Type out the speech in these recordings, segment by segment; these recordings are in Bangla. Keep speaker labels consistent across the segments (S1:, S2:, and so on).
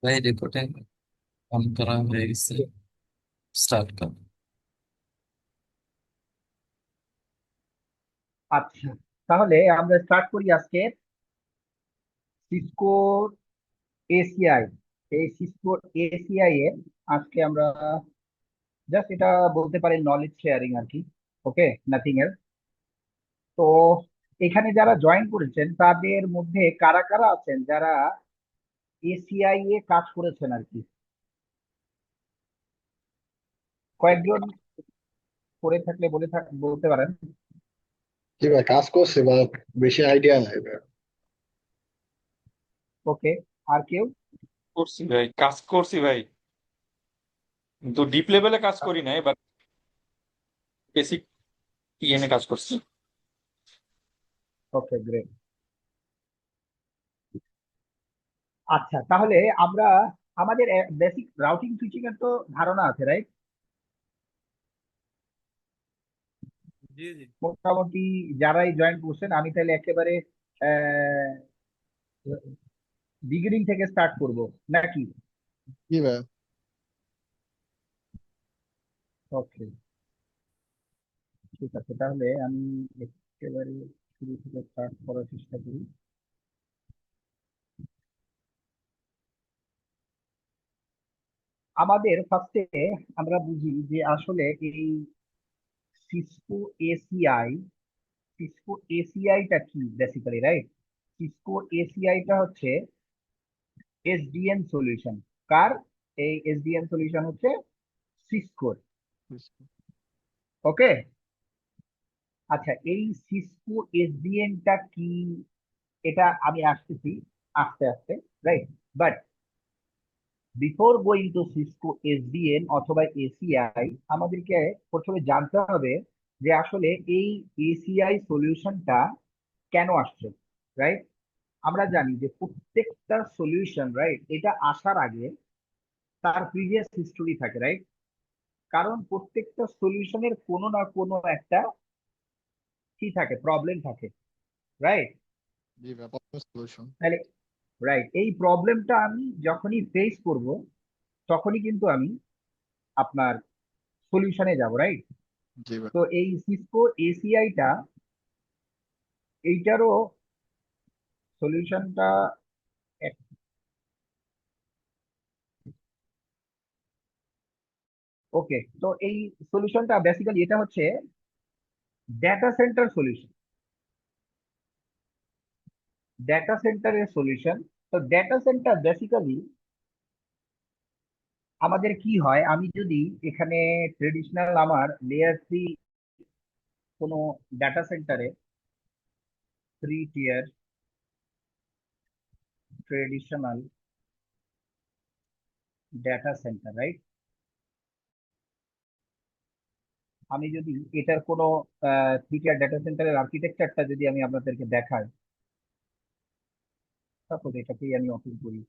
S1: ভাই রিপোর্টিং অন করা হয়ে গেছে, স্টার্ট কর।
S2: আচ্ছা, তাহলে আমরা স্টার্ট করি আজকে সিসকো এসিআই। এই সিসকো এসিআই এর আজকে আমরা জাস্ট এটা বলতে পারি নলেজ শেয়ারিং আর কি। ওকে, নাথিং এলস। তো এখানে যারা জয়েন করেছেন তাদের মধ্যে কারা কারা আছেন যারা এসিআই এ কাজ করেছেন আর কি? কয়েকজন করে থাকলে বলতে পারেন।
S3: জি ভাই, কাজ করছে বা বেশি আইডিয়া নাই ভাই।
S2: ওকে, আর কেউ?
S4: করছি ভাই, কাজ করছি ভাই, কিন্তু ডিপ লেভেলে কাজ করি নাই, বাট বেসিক ইএনএ কাজ করছি।
S2: ওকে, গ্রেট। আচ্ছা, তাহলে আমরা আমাদের বেসিক রাউটিং সুইচিং এর তো ধারণা আছে, রাইট?
S1: জি জি।
S2: মোটামুটি যারাই জয়েন করছেন, আমি তাহলে একেবারে বিগিনিং থেকে স্টার্ট করব নাকি?
S3: জি ভাই।
S2: ওকে, ঠিক আছে, তাহলে আমি একেবারে শুরু থেকে স্টার্ট করার চেষ্টা করি। আমাদের ফার্স্টে আমরা বুঝি যে আসলে এই সিসকো এসিআই, সিসকো এসিআইটা কি বেসিক্যালি, রাইট? সিসকো এসিআইটা হচ্ছে এসডিএন সলিউশন। কার? এই এসডিএন সলিউশন হচ্ছে সিসকোর। ওকে, আচ্ছা, এই সিসকো এসডিএনটা কি এটা আমি আসতেছি আস্তে আস্তে, right? But before going to Cisco SDN অথবা এসিআই, আমাদেরকে প্রথমে জানতে হবে যে আসলে এই এসিআই সলিউশনটা কেন আসছে, রাইট? আমরা জানি যে প্রত্যেকটা সলিউশন, রাইট, এটা আসার আগে তার প্রিভিয়াস হিস্টোরি থাকে, রাইট? কারণ প্রত্যেকটা সলিউশনের কোনো না কোনো একটা কি থাকে, প্রবলেম থাকে, রাইট?
S3: জি ভাই, প্রবলেম সলিউশন।
S2: তাহলে রাইট, এই প্রবলেমটা আমি যখনই ফেস করব তখনই কিন্তু আমি আপনার সলিউশনে যাব, রাইট?
S3: জি ভাই।
S2: তো এই সিসকো এসিআইটা, এইটারও সলিউশনটা ওকে। তো এই সলিউশনটা বেসিক্যালি এটা হচ্ছে ডেটা সেন্টার সলিউশন, ডেটা সেন্টারের সলিউশন। তো ডেটা সেন্টার বেসিক্যালি আমাদের কি হয়, আমি যদি এখানে ট্রেডিশনাল আমার লেয়ার 3 কোনো ডাটা সেন্টারে, 3 টিয়ার ট্রেডিশনাল ডেটা সেন্টার, রাইট? আমি যদি এটার কোনো 3 টিয়ার ডেটা সেন্টারের আর্কিটেকচারটা যদি আমি আপনাদেরকে দেখাই, তারপর এটাকেই আমি ওপেন করি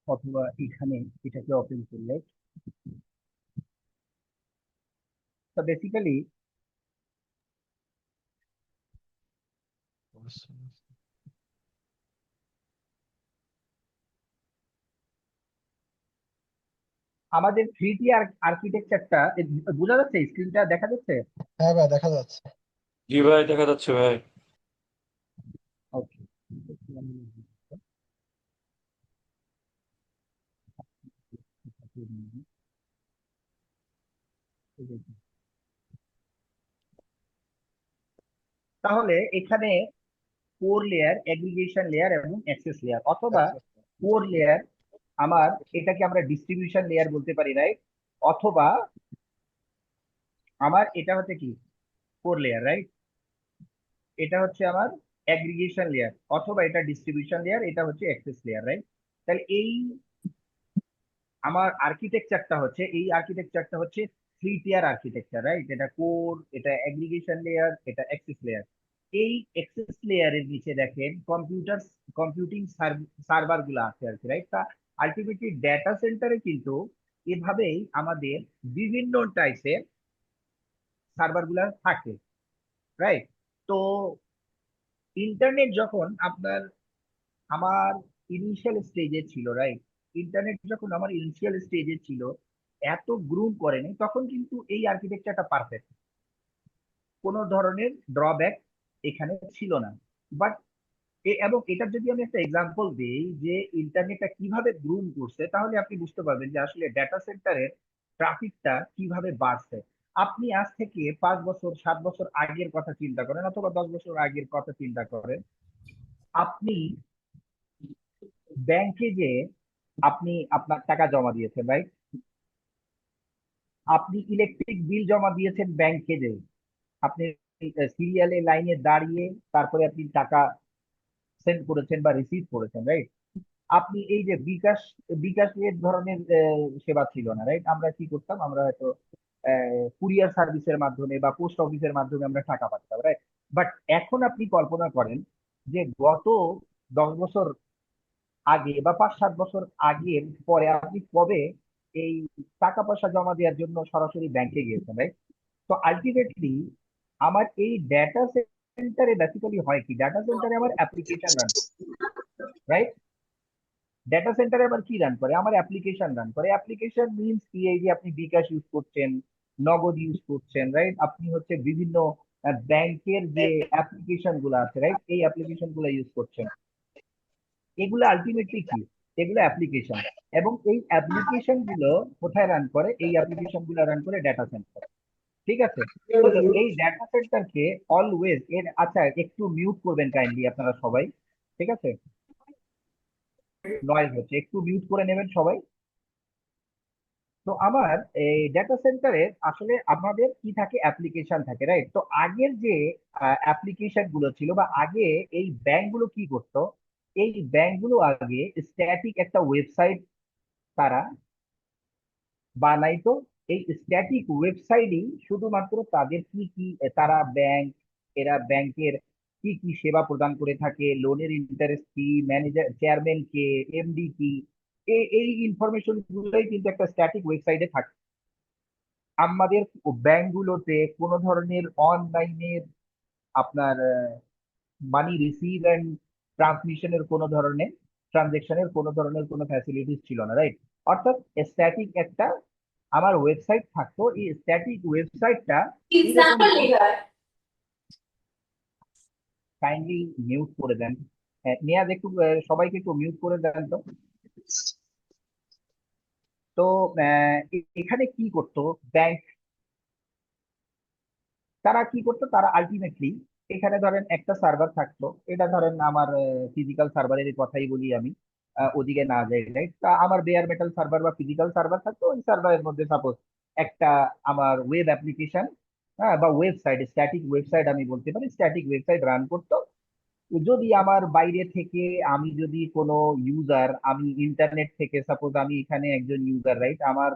S2: অথবা এখানে এটাকে ওপেন করলে, তো বেসিক্যালি আমাদের 3 টিয়ার আর্কিটেকচারটা বোঝা যাচ্ছে? স্ক্রিনটা দেখা যাচ্ছে?
S3: হ্যাঁ ভাই, দেখা যাচ্ছে।
S4: জি ভাই, দেখা যাচ্ছে ভাই।
S2: ওকে, তাহলে এখানে কোর লেয়ার, এগ্রিগেশন লেয়ার এবং অ্যাক্সেস লেয়ার, অথবা কোর লেয়ার, আমার এটাকে আমরা ডিস্ট্রিবিউশন লেয়ার বলতে পারি, রাইট? অথবা আমার এটা হচ্ছে কি, কোর লেয়ার, রাইট? এটা হচ্ছে আমার অ্যাগ্রিগেশন লেয়ার, অথবা এটা ডিস্ট্রিবিউশন লেয়ার, এটা হচ্ছে অ্যাক্সেস লেয়ার, রাইট? তাহলে এই আমার আর্কিটেকচারটা হচ্ছে, এই আর্কিটেকচারটা হচ্ছে 3 টিয়ার আর্কিটেকচার, রাইট? এটা কোর, এটা অ্যাগ্রিগেশন লেয়ার, এটা অ্যাক্সেস লেয়ার। এই অ্যাক্সেস লেয়ারের নিচে দেখেন কম্পিউটিং সার্ভার গুলো আছে আর কি, রাইট? তা আলটিমেটলি ডেটা সেন্টারে কিন্তু এভাবেই আমাদের বিভিন্ন টাইপের সার্ভার গুলা থাকে, রাইট? তো ইন্টারনেট যখন আপনার আমার ইনিশিয়াল স্টেজে ছিল, রাইট, ইন্টারনেট যখন আমার ইনিশিয়াল স্টেজে ছিল, এত গ্রুম করেনি, তখন কিন্তু এই আর্কিটেকচারটা পারফেক্ট, কোনো ধরনের ড্রব্যাক এখানে ছিল না। বাট এবং এটার যদি আমি একটা এক্সাম্পল দিই যে ইন্টারনেটটা কিভাবে গ্রুম করছে, তাহলে আপনি বুঝতে পারবেন যে আসলে ডেটা সেন্টারের ট্রাফিকটা কিভাবে বাড়ছে। আপনি আজ থেকে 5 বছর 7 বছর আগের কথা চিন্তা করেন, অথবা 10 বছর আগের কথা চিন্তা করেন। আপনি ব্যাংকে যে আপনি আপনার টাকা জমা দিয়েছেন, রাইট? আপনি ইলেকট্রিক বিল জমা দিয়েছেন ব্যাংকে যে, আপনি সিরিয়ালে লাইনে দাঁড়িয়ে তারপরে আপনি টাকা সেন্ড করেছেন বা রিসিভ করেছেন, রাইট? আপনি এই যে বিকাশ, বিকাশের ধরনের সেবা ছিল না, রাইট? আমরা কি করতাম, আমরা হয়তো কুরিয়ার সার্ভিসের মাধ্যমে বা পোস্ট অফিসের মাধ্যমে আমরা টাকা পাঠাতাম, রাইট? বাট এখন আপনি কল্পনা করেন যে গত 10 বছর আগে বা 5-7 বছর আগের পরে আপনি কবে এই টাকা পয়সা জমা দেওয়ার জন্য সরাসরি ব্যাংকে গিয়েছেন, রাইট? তো আলটিমেটলি আমার এই ডেটা সেন্টারে বেসিক্যালি হয় কি, ডেটা সেন্টারে আমার অ্যাপ্লিকেশন রান, রাইট? ডেটা সেন্টারে আবার কি রান করে, আমার অ্যাপ্লিকেশন রান করে। অ্যাপ্লিকেশন মিনস কি, এই যে আপনি বিকাশ ইউজ করছেন, নগদ ইউজ করছেন, রাইট? আপনি হচ্ছে বিভিন্ন ব্যাংকের যে অ্যাপ্লিকেশন গুলো আছে, রাইট? এই অ্যাপ্লিকেশন গুলো ইউজ করছেন। এগুলো আলটিমেটলি কি, এগুলো অ্যাপ্লিকেশন। এবং এই অ্যাপ্লিকেশন গুলো কোথায় রান করে, এই অ্যাপ্লিকেশন গুলো রান করে ডেটা সেন্টার, ঠিক আছে? তো এই ডেটা সেন্টারকে অলওয়েজ এর, আচ্ছা একটু মিউট করবেন কাইন্ডলি আপনারা সবাই, ঠিক আছে? নয়েজ হচ্ছে, একটু মিউট করে নেবেন সবাই। তো আমার এই ডেটা সেন্টারে আসলে আমাদের কি থাকে, অ্যাপ্লিকেশন থাকে, রাইট? তো আগের যে অ্যাপ্লিকেশন গুলো ছিল বা আগে এই ব্যাংক গুলো কি করতো, এই ব্যাংক গুলো আগে স্ট্যাটিক একটা ওয়েবসাইট তারা বানাইতো। এই স্ট্যাটিক ওয়েবসাইটই শুধুমাত্র তাদের কি কি তারা ব্যাংক, এরা ব্যাংকের কি কি সেবা প্রদান করে থাকে, লোনের ইন্টারেস্ট কি, ম্যানেজার চেয়ারম্যান কে, এমডি কি, এই ইনফরমেশন গুলোই কিন্তু একটা স্ট্যাটিক ওয়েবসাইটে থাকে। আমাদের ব্যাংকগুলোতে কোনো ধরনের অনলাইনের আপনার মানি রিসিভ এন্ড ট্রান্সমিশনের কোনো ধরনের, ট্রানজেকশনের কোনো ধরনের কোনো ফ্যাসিলিটিস ছিল না, রাইট? অর্থাৎ স্ট্যাটিক একটা আমার ওয়েবসাইট থাকতো। এই স্ট্যাটিক ওয়েবসাইটটা এরকম কাইন্ডলি মিউট করে দেন। নিয়াজ একটু সবাইকে একটু মিউট করে দেন তো। তো এখানে কি করতো ব্যাংক, তারা কি করতো, তারা আলটিমেটলি এখানে ধরেন একটা সার্ভার থাকতো, এটা ধরেন আমার ফিজিক্যাল সার্ভারের কথাই বলি আমি, ওদিকে না যাই, রাইট? তা আমার বেয়ার মেটাল সার্ভার বা ফিজিক্যাল সার্ভার থাকতো, ওই সার্ভারের মধ্যে সাপোজ একটা আমার ওয়েব অ্যাপ্লিকেশন, হ্যাঁ, বা ওয়েবসাইট, স্ট্যাটিক ওয়েবসাইট আমি বলতে পারি, স্ট্যাটিক ওয়েবসাইট রান করতো। যদি আমার বাইরে থেকে আমি যদি কোনো ইউজার, আমি ইন্টারনেট থেকে সাপোজ আমি এখানে একজন ইউজার, রাইট? আমার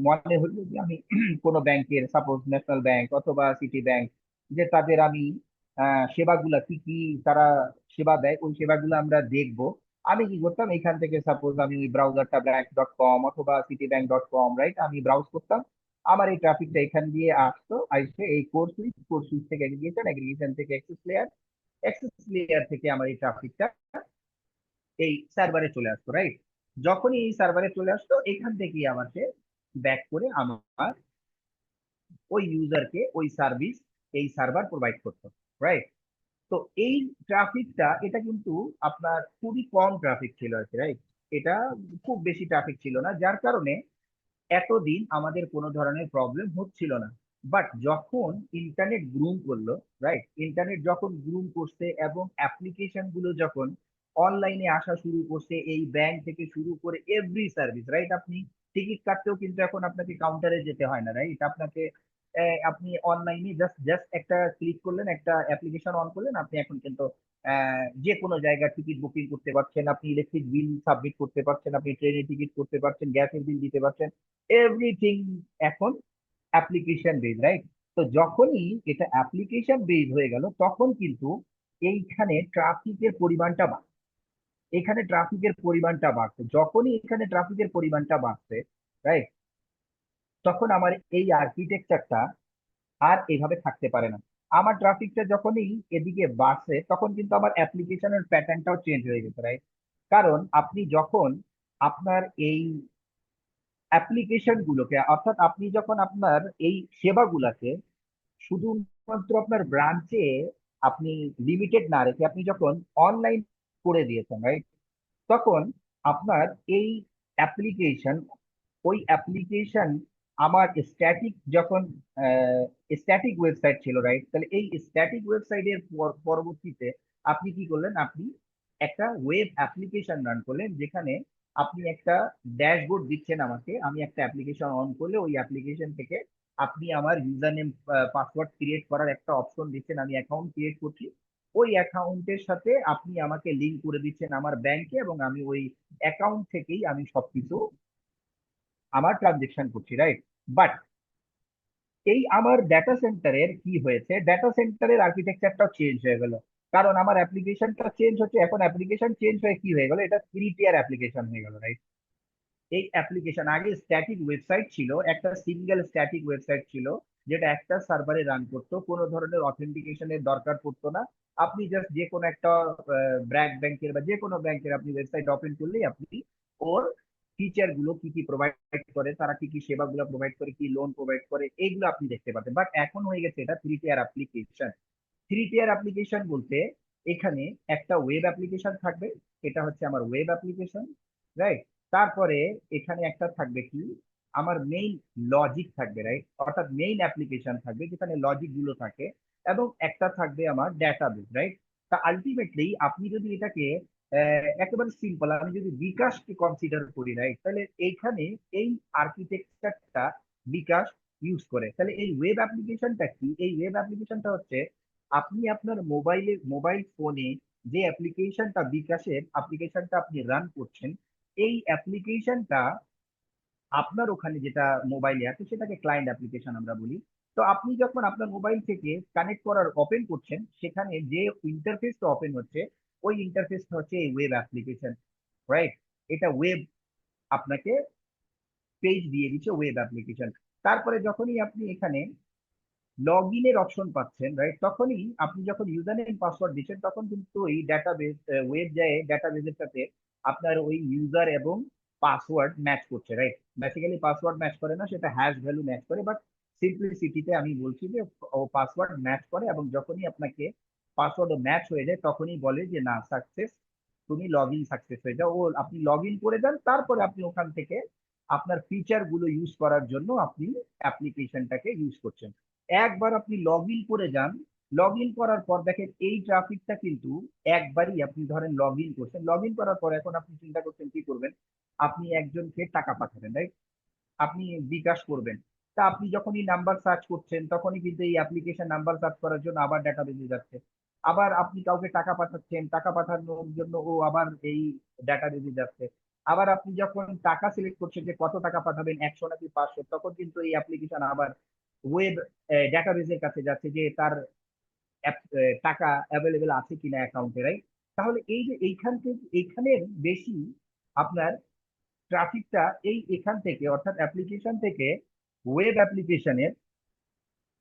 S2: মনে হলো যে আমি কোনো ব্যাংকের, সাপোজ ন্যাশনাল ব্যাংক অথবা সিটি ব্যাংক, যে তাদের আমি সেবাগুলা কি কি তারা সেবা দেয়, ওই সেবাগুলো আমরা দেখবো। আমি কি করতাম, এখান থেকে সাপোজ আমি ওই ব্রাউজারটা ব্যাংক.কম অথবা citibank.com, রাইট? আমি ব্রাউজ করতাম, আমার এই ট্রাফিকটা এখান দিয়ে আসতো, আসছে এই কোর্স সুইচ, কোর্স সুইচ থেকে এগ্রিগেশন, এগ্রিগেশন থেকে অ্যাক্সেস লেয়ার, অ্যাক্সেস লেয়ার থেকে আমার এই ট্রাফিকটা এই সার্ভারে চলে আসতো, রাইট? যখনই এই সার্ভারে চলে আসতো, এখান থেকেই আমাকে ব্যাক করে আমার ওই ইউজারকে ওই সার্ভিস এই সার্ভার প্রোভাইড করতো, রাইট? তো এই ট্রাফিকটা, এটা কিন্তু আপনার খুবই কম ট্রাফিক ছিল আর কি, রাইট? এটা খুব বেশি ট্রাফিক ছিল না, যার কারণে এতদিন আমাদের কোনো ধরনের প্রবলেম হচ্ছিল না। বাট যখন ইন্টারনেট গ্রুম করলো, রাইট? ইন্টারনেট যখন গ্রুম করছে এবং অ্যাপ্লিকেশন গুলো যখন অনলাইনে আসা শুরু করছে, এই ব্যাংক থেকে শুরু করে এভরি সার্ভিস, রাইট? আপনি টিকিট কাটতেও কিন্তু এখন আপনাকে কাউন্টারে যেতে হয় না, রাইট? আপনাকে আপনি অনলাইনে জাস্ট জাস্ট একটা ক্লিক করলেন, একটা অ্যাপ্লিকেশন অন করলেন, আপনি এখন কিন্তু যে কোনো জায়গার টিকিট বুকিং করতে পারছেন, আপনি ইলেকট্রিক বিল সাবমিট করতে পারছেন, আপনি ট্রেনের টিকিট করতে পারছেন, গ্যাসের বিল দিতে পারছেন, এভরিথিং এখন অ্যাপ্লিকেশন বেজ, রাইট? তো যখনই এটা অ্যাপ্লিকেশন বেজ হয়ে গেল, তখন কিন্তু এইখানে ট্রাফিকের পরিমাণটা বাড়ছে, এখানে ট্রাফিকের পরিমাণটা বাড়ছে। যখনই এখানে ট্রাফিকের পরিমাণটা বাড়ছে, রাইট, তখন আমার এই আর্কিটেকচারটা আর এইভাবে থাকতে পারে না। আমার ট্রাফিকটা যখনই এদিকে বাড়ছে, তখন কিন্তু আমার অ্যাপ্লিকেশনের প্যাটার্নটাও চেঞ্জ হয়ে গেছে, রাইট? কারণ আপনি যখন আপনার এই অ্যাপ্লিকেশন গুলোকে, অর্থাৎ আপনি যখন আপনার এই সেবাগুলোকে শুধুমাত্র আপনার ব্রাঞ্চে আপনি লিমিটেড না রেখে আপনি যখন অনলাইন করে দিয়েছেন, রাইট, তখন আপনার এই অ্যাপ্লিকেশন, ওই অ্যাপ্লিকেশন আমার স্ট্যাটিক যখন স্ট্যাটিক ওয়েবসাইট ছিল, রাইট, তাহলে এই স্ট্যাটিক ওয়েবসাইটের পরবর্তীতে আপনি কি করলেন, আপনি একটা ওয়েব অ্যাপ্লিকেশন রান করলেন, যেখানে আপনি একটা ড্যাশবোর্ড দিচ্ছেন আমাকে, আমি একটা অ্যাপ্লিকেশন অন করলে ওই অ্যাপ্লিকেশন থেকে আপনি আমার ইউজার নেম পাসওয়ার্ড ক্রিয়েট করার একটা অপশন দিচ্ছেন, আমি অ্যাকাউন্ট ক্রিয়েট করছি, ওই অ্যাকাউন্টের সাথে আপনি আমাকে লিঙ্ক করে দিচ্ছেন আমার ব্যাংকে, এবং আমি ওই অ্যাকাউন্ট থেকেই আমি সবকিছু আমার ট্রানজেকশন করছি, রাইট। বাট এই আমার ডেটা সেন্টারের কি হয়েছে, ডেটা সেন্টারের আর্কিটেকচারটাও চেঞ্জ হয়ে গেল, কারণ আমার অ্যাপ্লিকেশনটা চেঞ্জ হচ্ছে, এখন অ্যাপ্লিকেশন চেঞ্জ হয়ে কি হয়ে গেল, এটা 3 টিয়ার অ্যাপ্লিকেশন হয়ে গেল, রাইট। এই অ্যাপ্লিকেশন আগে স্ট্যাটিক ওয়েবসাইট ছিল, একটা সিঙ্গেল স্ট্যাটিক ওয়েবসাইট ছিল, যেটা একটা সার্ভারে রান করতো, কোনো ধরনের অথেন্টিকেশনের দরকার পড়তো না। আপনি জাস্ট যে কোনো একটা ব্র্যাক ব্যাংকের বা যে কোনো ব্যাংকের আপনি ওয়েবসাইট ওপেন করলেই আপনি ওর ফিচার গুলো কি কি প্রোভাইড করে, তারা কি কি সেবাগুলো প্রোভাইড করে, কি লোন প্রোভাইড করে, এইগুলো আপনি দেখতে পাবেন। বাট এখন হয়ে গেছে এটা 3 টিয়ার অ্যাপ্লিকেশন। 3 টিয়ার অ্যাপ্লিকেশন বলতে এখানে একটা ওয়েব অ্যাপ্লিকেশন থাকবে, এটা হচ্ছে আমার ওয়েব অ্যাপ্লিকেশন, রাইট। তারপরে এখানে একটা থাকবে কি, আমার মেইন লজিক থাকবে, রাইট, অর্থাৎ মেইন অ্যাপ্লিকেশন থাকবে যেখানে লজিক গুলো থাকে, এবং একটা থাকবে আমার ডেটাবেস, রাইট। তা আলটিমেটলি আপনি যদি এটাকে একেবারে সিম্পল, আমি যদি বিকাশকে কনসিডার করি, রাইট, তাহলে এইখানে এই আর্কিটেকচারটা বিকাশ ইউজ করে। তাহলে এই ওয়েব অ্যাপ্লিকেশনটা কি, এই ওয়েব অ্যাপ্লিকেশনটা হচ্ছে আপনি আপনার মোবাইল ফোনে যে অ্যাপ্লিকেশনটা, বিকাশের অ্যাপ্লিকেশনটা আপনি রান করছেন, এই অ্যাপ্লিকেশনটা আপনার ওখানে যেটা মোবাইলে আছে সেটাকে ক্লায়েন্ট অ্যাপ্লিকেশন আমরা বলি। তো আপনি যখন আপনার মোবাইল থেকে কানেক্ট করার ওপেন করছেন, সেখানে যে ইন্টারফেসটা ওপেন হচ্ছে, ওই ইন্টারফেসটা হচ্ছে এই ওয়েব অ্যাপ্লিকেশন, রাইট। এটা ওয়েব আপনাকে পেজ দিয়ে দিচ্ছে, ওয়েব অ্যাপ্লিকেশন। তারপরে যখনই আপনি এখানে লগ ইনের অপশন পাচ্ছেন, রাইট, তখনই আপনি যখন ইউজার নেম পাসওয়ার্ড দিচ্ছেন, তখন কিন্তু ওই ডাটাবেস ওয়েব যায় ডাটাবেসের সাথে আপনার ওই ইউজার এবং পাসওয়ার্ড ম্যাচ করছে, রাইট। বেসিক্যালি পাসওয়ার্ড ম্যাচ করে না, সেটা হ্যাশ ভ্যালু ম্যাচ করে, বাট সিম্পলিসিটিতে আমি বলছি যে ও পাসওয়ার্ড ম্যাচ করে, এবং যখনই আপনাকে পাসওয়ার্ড ম্যাচ হয়ে যায় তখনই বলে যে না, সাকসেস, তুমি লগ ইন সাকসেস হয়ে যাও, ও আপনি লগ ইন করে দেন, তারপরে আপনি ওখান থেকে আপনার ফিচার গুলো ইউজ করার জন্য আপনি অ্যাপ্লিকেশনটাকে ইউজ করছেন। একবার আপনি লগ ইন করে যান, লগ ইন করার পর দেখেন এই ট্রাফিকটা কিন্তু একবারই, আপনি ধরেন লগ ইন করছেন, লগ ইন করার পর এখন আপনি চিন্তা করছেন কি করবেন, আপনি একজনকে টাকা পাঠাবেন, রাইট, আপনি বিকাশ করবেন। তা আপনি যখনই নাম্বার সার্চ করছেন, তখনই কিন্তু এই অ্যাপ্লিকেশন নাম্বার সার্চ করার জন্য আবার ডাটা বেজে যাচ্ছে, আবার আপনি কাউকে টাকা পাঠাচ্ছেন, টাকা পাঠানোর জন্য ও আবার এই ডাটা বেজে যাচ্ছে, আবার আপনি যখন টাকা সিলেক্ট করছেন যে কত টাকা পাঠাবেন, 100 নাকি 500, তখন কিন্তু এই অ্যাপ্লিকেশন আবার ওয়েব ডাটাবেজের কাছে যাচ্ছে যে তার টাকা অ্যাভেলেবেল আছে কিনা অ্যাকাউন্টে, রাইট। তাহলে এই যে এইখান থেকে এইখানের বেশি আপনার ট্রাফিকটা এই এখান থেকে, অর্থাৎ অ্যাপ্লিকেশন থেকে ওয়েব অ্যাপ্লিকেশনের,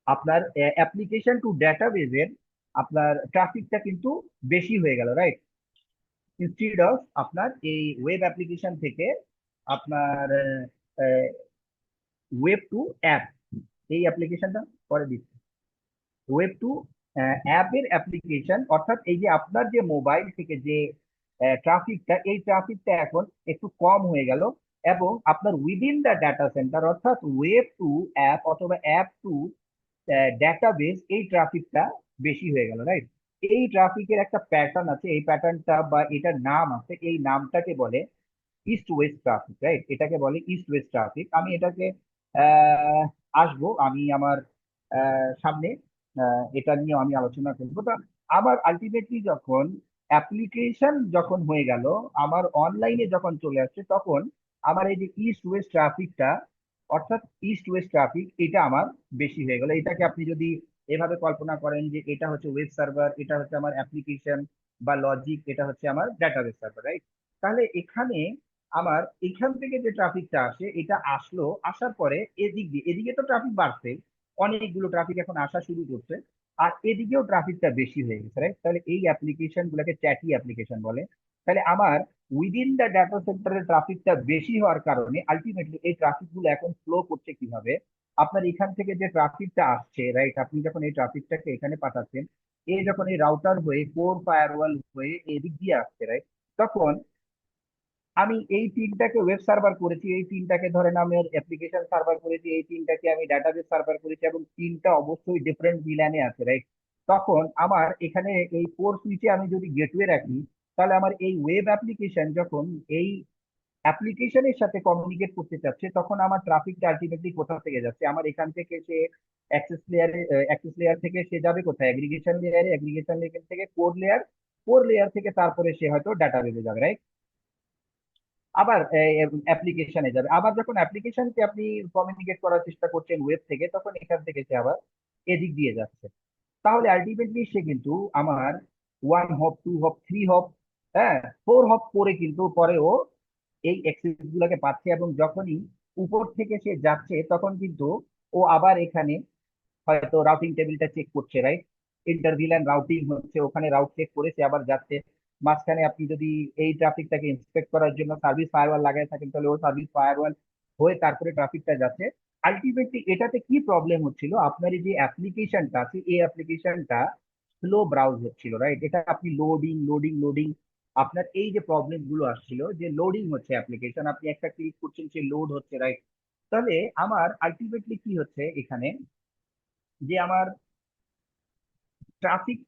S2: আপনার অ্যাপ্লিকেশন টু ডেটাবেজের আপনার ট্রাফিকটা কিন্তু বেশি হয়ে গেল, রাইট। ইনস্টিড অফ আপনার এই ওয়েব অ্যাপ্লিকেশন থেকে আপনার ওয়েব টু অ্যাপ, এই অ্যাপ্লিকেশনটা পরে দিচ্ছি, ওয়েব টু অ্যাপের অ্যাপ্লিকেশন, অর্থাৎ এই যে আপনার যে মোবাইল থেকে যে ট্রাফিকটা, এই ট্রাফিকটা এখন একটু কম হয়ে গেল, এবং আপনার উইদিন দ্য ডাটা সেন্টার, অর্থাৎ ওয়েব টু অ্যাপ অথবা অ্যাপ টু ডেটাবেস, এই ট্রাফিকটা বেশি হয়ে গেল, রাইট। এই ট্রাফিকের একটা প্যাটার্ন আছে, এই প্যাটার্নটা বা এটার নাম আছে, এই নামটাকে বলে ইস্ট ওয়েস্ট ট্রাফিক, রাইট, এটাকে বলে ইস্ট ওয়েস্ট ট্রাফিক। আমি এটাকে আহ আসবো, আমি আমার সামনে এটা নিয়ে আমি আলোচনা করবো। তো আমার আলটিমেটলি যখন অ্যাপ্লিকেশন যখন হয়ে গেল, আমার অনলাইনে যখন চলে আসছে, তখন আমার এই যে ইস্ট ওয়েস্ট ট্রাফিকটা, অর্থাৎ ইস্ট ওয়েস্ট ট্রাফিক, এটা আমার বেশি হয়ে গেল। এটাকে আপনি যদি এভাবে কল্পনা করেন যে এটা হচ্ছে ওয়েব সার্ভার, এটা হচ্ছে আমার অ্যাপ্লিকেশন বা লজিক, এটা হচ্ছে আমার ডাটাবেস সার্ভার, রাইট। তাহলে এখানে আমার এখান থেকে যে ট্রাফিকটা আসে, এটা আসলো, আসার পরে এদিক দিয়ে, এদিকে তো ট্রাফিক বাড়ছে, অনেকগুলো ট্রাফিক এখন আসা শুরু করছে, আর এদিকেও ট্রাফিকটা বেশি হয়ে গেছে, রাইট। তাহলে এই অ্যাপ্লিকেশন গুলোকে চ্যাটি অ্যাপ্লিকেশন বলে। তাহলে আমার উইদিন দ্য ডাটা সেন্টারের ট্রাফিকটা বেশি হওয়ার কারণে আলটিমেটলি এই ট্রাফিক গুলো এখন ফ্লো করছে কিভাবে? আপনার এখান থেকে যে ট্রাফিকটা আসছে, রাইট, আপনি যখন এই ট্রাফিকটাকে এখানে পাঠাচ্ছেন, যখন এই রাউটার হয়ে কোর ফায়ারওয়াল হয়ে এদিক দিয়ে আসছে, রাইট, তখন আমি এই তিনটাকে ওয়েব সার্ভার করেছি, এই তিনটাকে ধরেন আমি অ্যাপ্লিকেশন সার্ভার করেছি, এই তিনটাকে আমি ডাটাবেস সার্ভার করেছি, এবং তিনটা অবশ্যই ডিফারেন্ট ভিল্যানে আছে, রাইট। তখন আমার এখানে এই কোর সুইচে আমি যদি গেটওয়ে রাখি, তাহলে আমার এই ওয়েব অ্যাপ্লিকেশন যখন এই অ্যাপ্লিকেশনের সাথে কমিউনিকেট করতে চাচ্ছে, তখন আমার ট্রাফিকটা আলটিমেটলি কোথা থেকে যাচ্ছে? আমার এখান থেকে সে অ্যাক্সেস লেয়ার থেকে সে যাবে কোথায়? অ্যাগ্রিগেশন লেয়ারে, অ্যাগ্রিগেশন লেয়ার থেকে কোর লেয়ার থেকে তারপরে সে হয়তো ডাটাবেসে যাবে, রাইট। আবার অ্যাপ্লিকেশনে যাবে, আবার যখন অ্যাপ্লিকেশনকে আপনি কমিউনিকেট করার চেষ্টা করছেন ওয়েব থেকে, তখন এখান থেকে সে আবার এদিক দিয়ে যাচ্ছে। তাহলে আলটিমেটলি সে কিন্তু আমার 1 হপ, 2 হপ, 3 হপ, হ্যাঁ, 4 হপ করে কিন্তু পরে ও এই অ্যাক্সেস গুলোকে পাচ্ছে, এবং যখনই উপর থেকে সে যাচ্ছে তখন কিন্তু ও আবার এখানে হয়তো রাউটিং টেবিলটা চেক করছে, রাইট। ইন্টারভিল রাউটিং হচ্ছে, ওখানে রাউট চেক করে সে আবার যাচ্ছে। মাঝখানে আপনি যদি এই ট্রাফিকটাকে ইন্সপেক্ট করার জন্য সার্ভিস ফায়ারওয়াল লাগাই থাকেন, তাহলে ও সার্ভিস ফায়ারওয়াল হয়ে তারপরে ট্রাফিকটা যাচ্ছে। আলটিমেটলি এটাতে কি প্রবলেম হচ্ছিল? আপনার এই যে অ্যাপ্লিকেশনটা আছে, এই অ্যাপ্লিকেশনটা স্লো ব্রাউজ হচ্ছিল, রাইট। এটা আপনি লোডিং লোডিং লোডিং, আপনার এই যে প্রবলেম গুলো আসছিল, যে লোডিং হচ্ছে অ্যাপ্লিকেশন, আপনি একটা ক্লিক করছেন, সে লোড হচ্ছে, রাইট। তাহলে আমার আলটিমেটলি কি হচ্ছে এখানে, যে আমার ট্রাফিক,